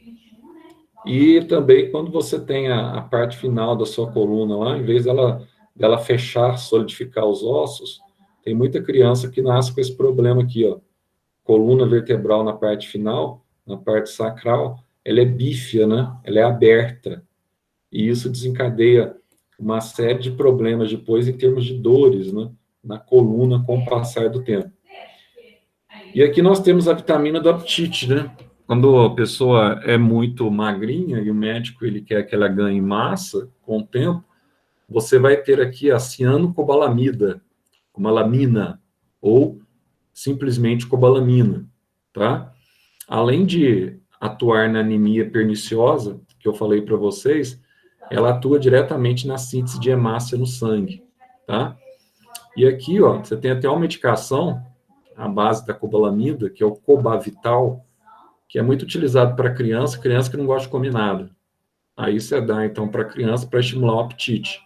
E também, quando você tem a parte final da sua coluna lá, em vez dela fechar, solidificar os ossos, tem muita criança que nasce com esse problema aqui, ó. Coluna vertebral na parte final, na parte sacral, ela é bífida, né? Ela é aberta. E isso desencadeia uma série de problemas depois em termos de dores, né? Na coluna com o passar do tempo. E aqui nós temos a vitamina do apetite, né? Quando a pessoa é muito magrinha e o médico ele quer que ela ganhe massa com o tempo, você vai ter aqui a cianocobalamida, cobalamina, ou simplesmente cobalamina, tá? Além de atuar na anemia perniciosa, que eu falei para vocês, ela atua diretamente na síntese de hemácia no sangue, tá? E aqui, ó, você tem até uma medicação, à base da cobalamida, que é o Cobavital, que é muito utilizado para criança que não gosta de comer nada. Aí você dá, então, para criança para estimular o apetite,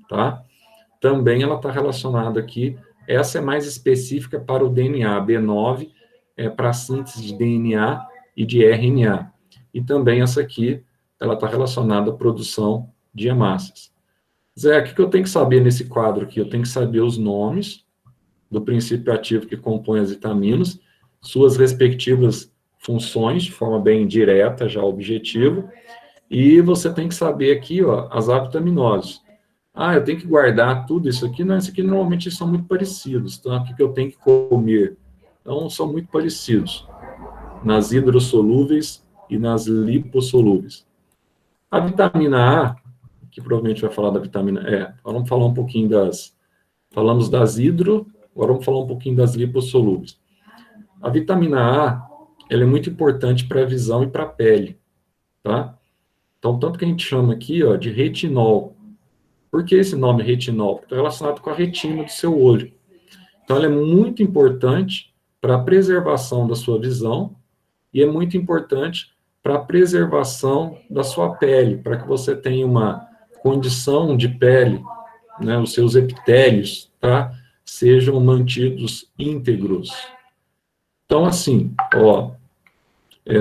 tá? Também ela está relacionada aqui, essa é mais específica para o DNA, B9 é para a síntese de DNA e de RNA. E também essa aqui, ela está relacionada à produção de hemácias. Zé, o que eu tenho que saber nesse quadro aqui? Eu tenho que saber os nomes do princípio ativo que compõe as vitaminas, suas respectivas funções, de forma bem direta, já objetiva, e você tem que saber aqui, ó, as avitaminoses. Eu tenho que guardar tudo isso aqui? Não, isso aqui normalmente são muito parecidos, tá? O que eu tenho que comer? Então, são muito parecidos, nas hidrossolúveis e nas lipossolúveis. A vitamina A, que provavelmente vai falar da vitamina E, vamos falar um pouquinho falamos das hidro, agora vamos falar um pouquinho das lipossolúveis. A vitamina A, ela é muito importante para a visão e para a pele, tá? Então, tanto que a gente chama aqui, ó, de retinol. Por que esse nome retinol? Porque está relacionado com a retina do seu olho. Então, ela é muito importante para a preservação da sua visão e é muito importante para a preservação da sua pele, para que você tenha uma condição de pele, né, os seus epitélios, tá, sejam mantidos íntegros. Então, assim, ó,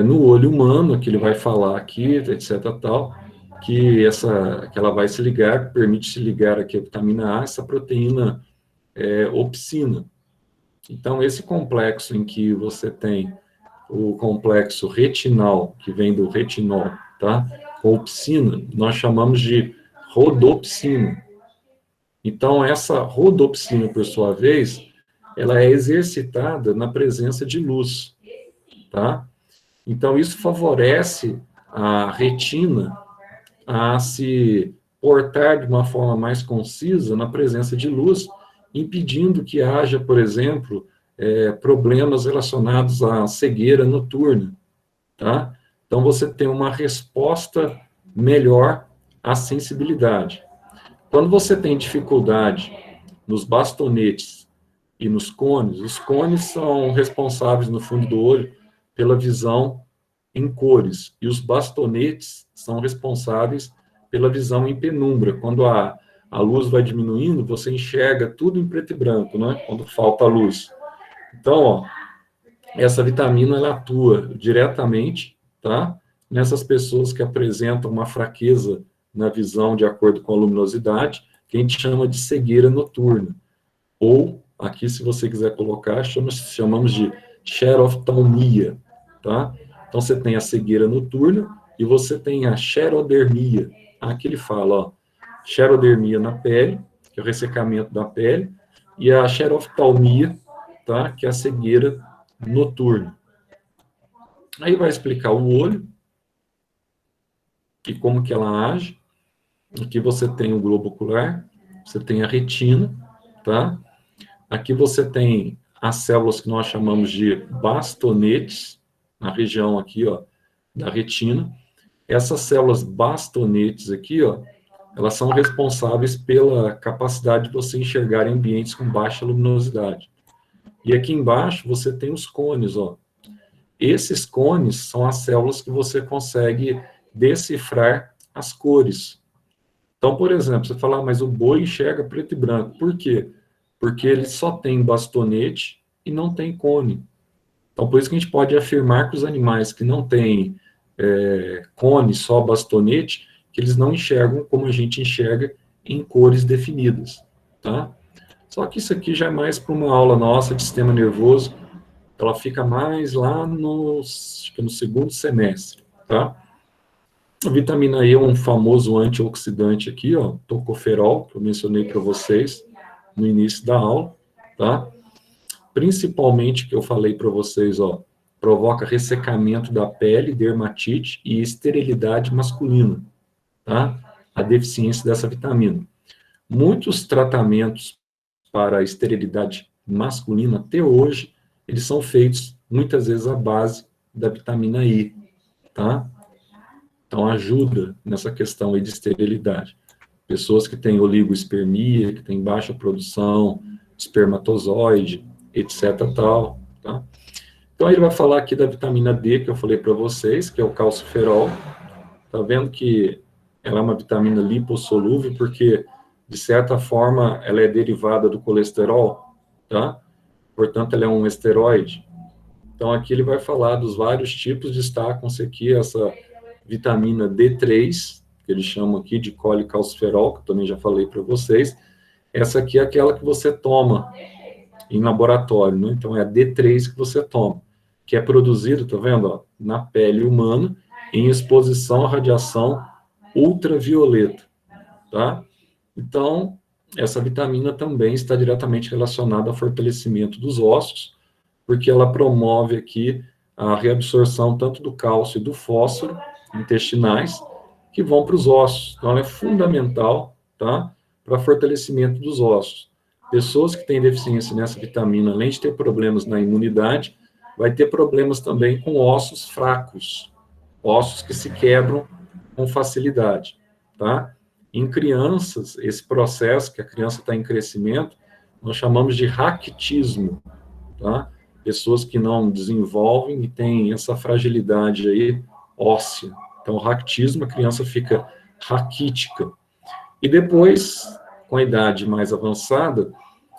no olho humano, que ele vai falar aqui, etc, tal, que ela vai se ligar, permite se ligar aqui a vitamina A, essa proteína opsina. Então, esse complexo em que você tem o complexo retinal, que vem do retinol, tá? Com opsina, nós chamamos de rodopsina. Então, essa rodopsina, por sua vez, ela é exercitada na presença de luz, tá? Então, isso favorece a retina a se portar de uma forma mais concisa na presença de luz, impedindo que haja, por exemplo, problemas relacionados à cegueira noturna, tá? Então, você tem uma resposta melhor à sensibilidade. Quando você tem dificuldade nos bastonetes e nos cones, os cones são responsáveis no fundo do olho pela visão em cores, e os bastonetes são responsáveis pela visão em penumbra. Quando a luz vai diminuindo, você enxerga tudo em preto e branco, né? Quando falta a luz. Então, ó, essa vitamina ela atua diretamente, tá? Nessas pessoas que apresentam uma fraqueza na visão de acordo com a luminosidade, que a gente chama de cegueira noturna. Ou, aqui, se você quiser colocar, chamamos de xeroftalmia, tá? Então, você tem a cegueira noturna e você tem a xerodermia. Aqui ele fala, ó, xerodermia na pele, que é o ressecamento da pele, e a xeroftalmia, tá? Que é a cegueira noturna. Aí vai explicar o olho e como que ela age. Aqui você tem o globo ocular, você tem a retina, tá? Aqui você tem as células que nós chamamos de bastonetes, na região aqui, ó, da retina. Essas células bastonetes aqui, ó, elas são responsáveis pela capacidade de você enxergar em ambientes com baixa luminosidade. E aqui embaixo você tem os cones, ó. Esses cones são as células que você consegue decifrar as cores. Então, por exemplo, você fala, mas o boi enxerga preto e branco. Por quê? Porque ele só tem bastonete e não tem cone. Então, por isso que a gente pode afirmar que os animais que não têm cone, só bastonete, que eles não enxergam como a gente enxerga em cores definidas, tá? Só que isso aqui já é mais para uma aula nossa de sistema nervoso, ela fica mais lá no segundo semestre, tá? A vitamina E é um famoso antioxidante aqui, ó, tocoferol, que eu mencionei para vocês no início da aula, tá? Principalmente, que eu falei para vocês, ó, provoca ressecamento da pele, dermatite e esterilidade masculina, tá? A deficiência dessa vitamina. Muitos tratamentos para a esterilidade masculina, até hoje, eles são feitos, muitas vezes, à base da vitamina E, tá? Então, ajuda nessa questão aí de esterilidade. Pessoas que têm oligoespermia, que têm baixa produção de espermatozoide, etc. tal, tá? Então, ele vai falar aqui da vitamina D, que eu falei para vocês, que é o calciferol. Tá vendo que ela é uma vitamina lipossolúvel, porque, de certa forma, ela é derivada do colesterol, tá? Portanto, ela é um esteroide. Então, aqui ele vai falar dos vários tipos, destacam-se aqui essa vitamina D3, que eles chamam aqui de colecalciferol, que eu também já falei para vocês. Essa aqui é aquela que você toma em laboratório, né? Então, é a D3 que você toma, que é produzido, tá vendo, ó, na pele humana, em exposição à radiação ultravioleta, tá? Então, essa vitamina também está diretamente relacionada ao fortalecimento dos ossos, porque ela promove aqui a reabsorção tanto do cálcio e do fósforo intestinais, que vão para os ossos. Então, ela é fundamental, tá? Para fortalecimento dos ossos. Pessoas que têm deficiência nessa vitamina, além de ter problemas na imunidade, vai ter problemas também com ossos fracos, ossos que se quebram com facilidade, tá? Em crianças, esse processo que a criança está em crescimento, nós chamamos de raquitismo, tá? Pessoas que não desenvolvem e têm essa fragilidade aí óssea. Então, raquitismo, a criança fica raquítica. E depois, com a idade mais avançada,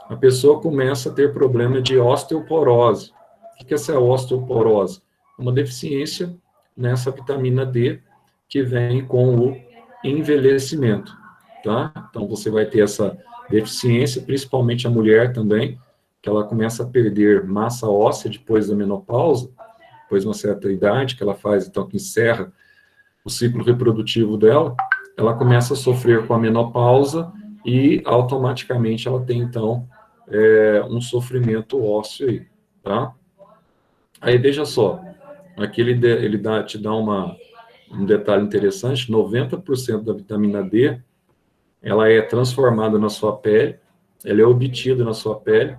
a pessoa começa a ter problema de osteoporose. O que é essa osteoporose? Uma deficiência nessa vitamina D que vem com o envelhecimento, tá? Então, você vai ter essa deficiência, principalmente a mulher também, que ela começa a perder massa óssea depois da menopausa, depois de uma certa idade, que ela faz, então, que encerra o ciclo reprodutivo dela, ela começa a sofrer com a menopausa e automaticamente ela tem, então, um sofrimento ósseo aí, tá? Aí, veja só, aqui ele te dá um detalhe interessante, 90% da vitamina D, ela é transformada na sua pele, ela é obtida na sua pele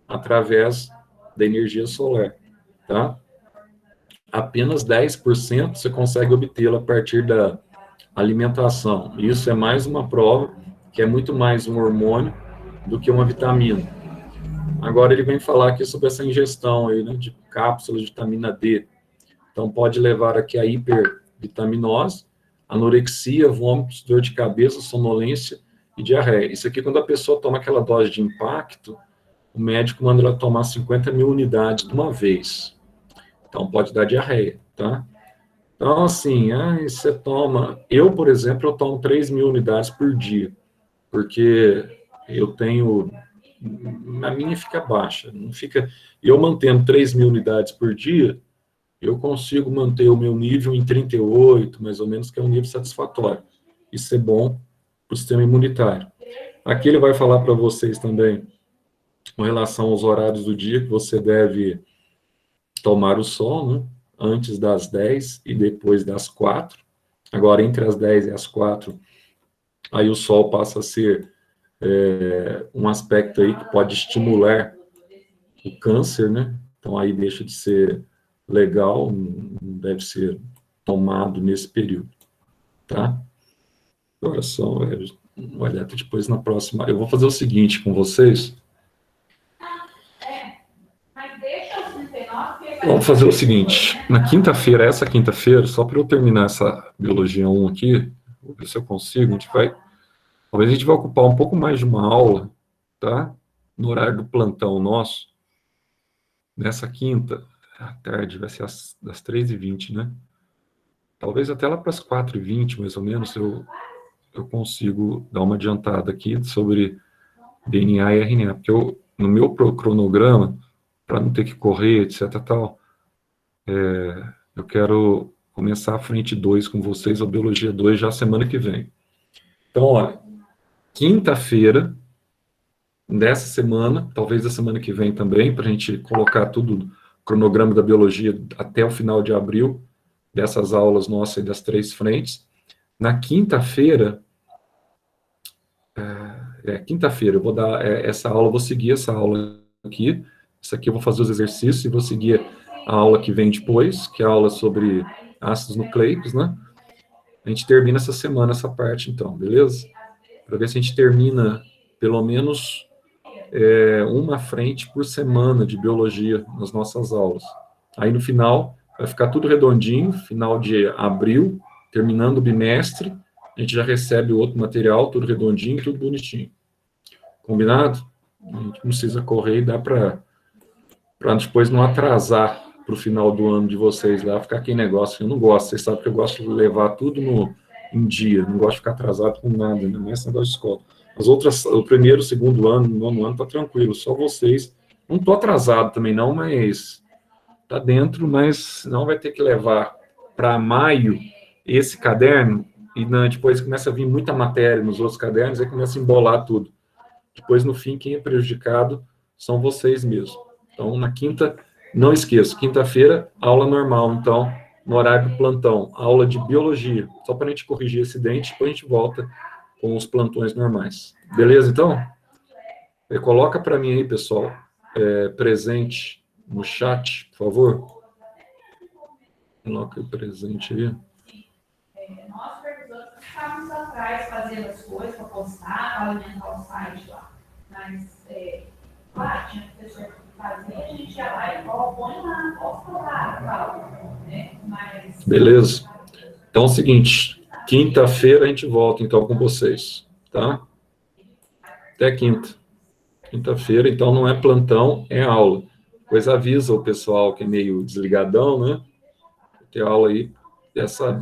através da energia solar, tá? Apenas 10% você consegue obtê-la a partir da alimentação. Isso é mais uma prova que é muito mais um hormônio do que uma vitamina. Agora ele vem falar aqui sobre essa ingestão aí, né, de cápsulas de vitamina D. Então pode levar aqui a hipervitaminose, anorexia, vômitos, dor de cabeça, sonolência e diarreia. Isso aqui, quando a pessoa toma aquela dose de impacto, o médico manda ela tomar 50 mil unidades de uma vez. Então pode dar diarreia, tá? Então, assim, você toma... Eu, por exemplo, eu tomo 3 mil unidades por dia, porque eu tenho... A minha fica baixa, não fica... Eu mantendo 3 mil unidades por dia, eu consigo manter o meu nível em 38, mais ou menos, que é um nível satisfatório. Isso é bom para o sistema imunitário. Aqui ele vai falar para vocês também, com relação aos horários do dia, que você deve tomar o sol, né? Antes das 10 e depois das 4. Agora, entre as 10 e as 4, aí o sol passa a ser um aspecto aí que pode estimular o câncer, né? Então, aí deixa de ser legal, não deve ser tomado nesse período, tá? Agora só, olha, depois na próxima, eu vou fazer o seguinte com vocês. Vamos fazer o seguinte, na quinta-feira, essa quinta-feira, só para eu terminar essa biologia 1 aqui, vou ver se eu consigo, talvez a gente vai ocupar um pouco mais de uma aula, tá? No horário do plantão nosso, nessa quinta, à tarde, vai ser das 3h20, né? Talvez até lá para as 4h20, mais ou menos, eu consigo dar uma adiantada aqui sobre DNA e RNA, porque no meu cronograma, para não ter que correr, etc, tal, eu quero começar a frente 2 com vocês, a biologia 2, já semana que vem. Então, olha, quinta-feira dessa semana, talvez da semana que vem também, para a gente colocar tudo, cronograma da biologia até o final de abril, dessas aulas nossas e das 3 frentes. Na quinta-feira, quinta-feira, eu vou dar essa aula, eu vou seguir essa aula aqui, isso aqui eu vou fazer os exercícios e vou seguir a aula que vem depois, que é a aula sobre ácidos nucleicos, né? A gente termina essa semana essa parte, então, beleza? Para ver se a gente termina, pelo menos, uma frente por semana de biologia nas nossas aulas. Aí, no final, vai ficar tudo redondinho, final de abril, terminando o bimestre, a gente já recebe o outro material, tudo redondinho, tudo bonitinho. Combinado? A gente não precisa correr e dá para depois não atrasar para o final do ano de vocês lá, ficar aquele negócio. Eu não gosto, vocês sabem que eu gosto de levar tudo em dia, não gosto de ficar atrasado com nada, né? Não é esse negócio de escola. As outras, o primeiro, segundo ano, nono ano, tá tranquilo, só vocês. Não tô atrasado também não, mas tá dentro, mas não vai ter que levar para maio esse caderno, e depois começa a vir muita matéria nos outros cadernos, aí começa a embolar tudo. Depois, no fim, quem é prejudicado são vocês mesmos. Então, na quinta, não esqueça, quinta-feira, aula normal, então, no horário do plantão, aula de biologia, só para a gente corrigir esse dente, depois a gente volta com os plantões normais. Beleza, então? Coloca para mim aí, pessoal, presente no chat, por favor. Coloca o presente aí. Nós, supervisores, ficávamos atrás fazendo as coisas para postar, para alimentar o site lá. Mas, claro, tinha professor que fazia, a gente ia lá e põe lá, posta lá, tal, né? Mas Beleza? Então é o seguinte, quinta-feira a gente volta, então, com vocês, tá? Até quinta. Quinta-feira, então, não é plantão, é aula. Depois avisa o pessoal que é meio desligadão, né? Tem aula aí, dessa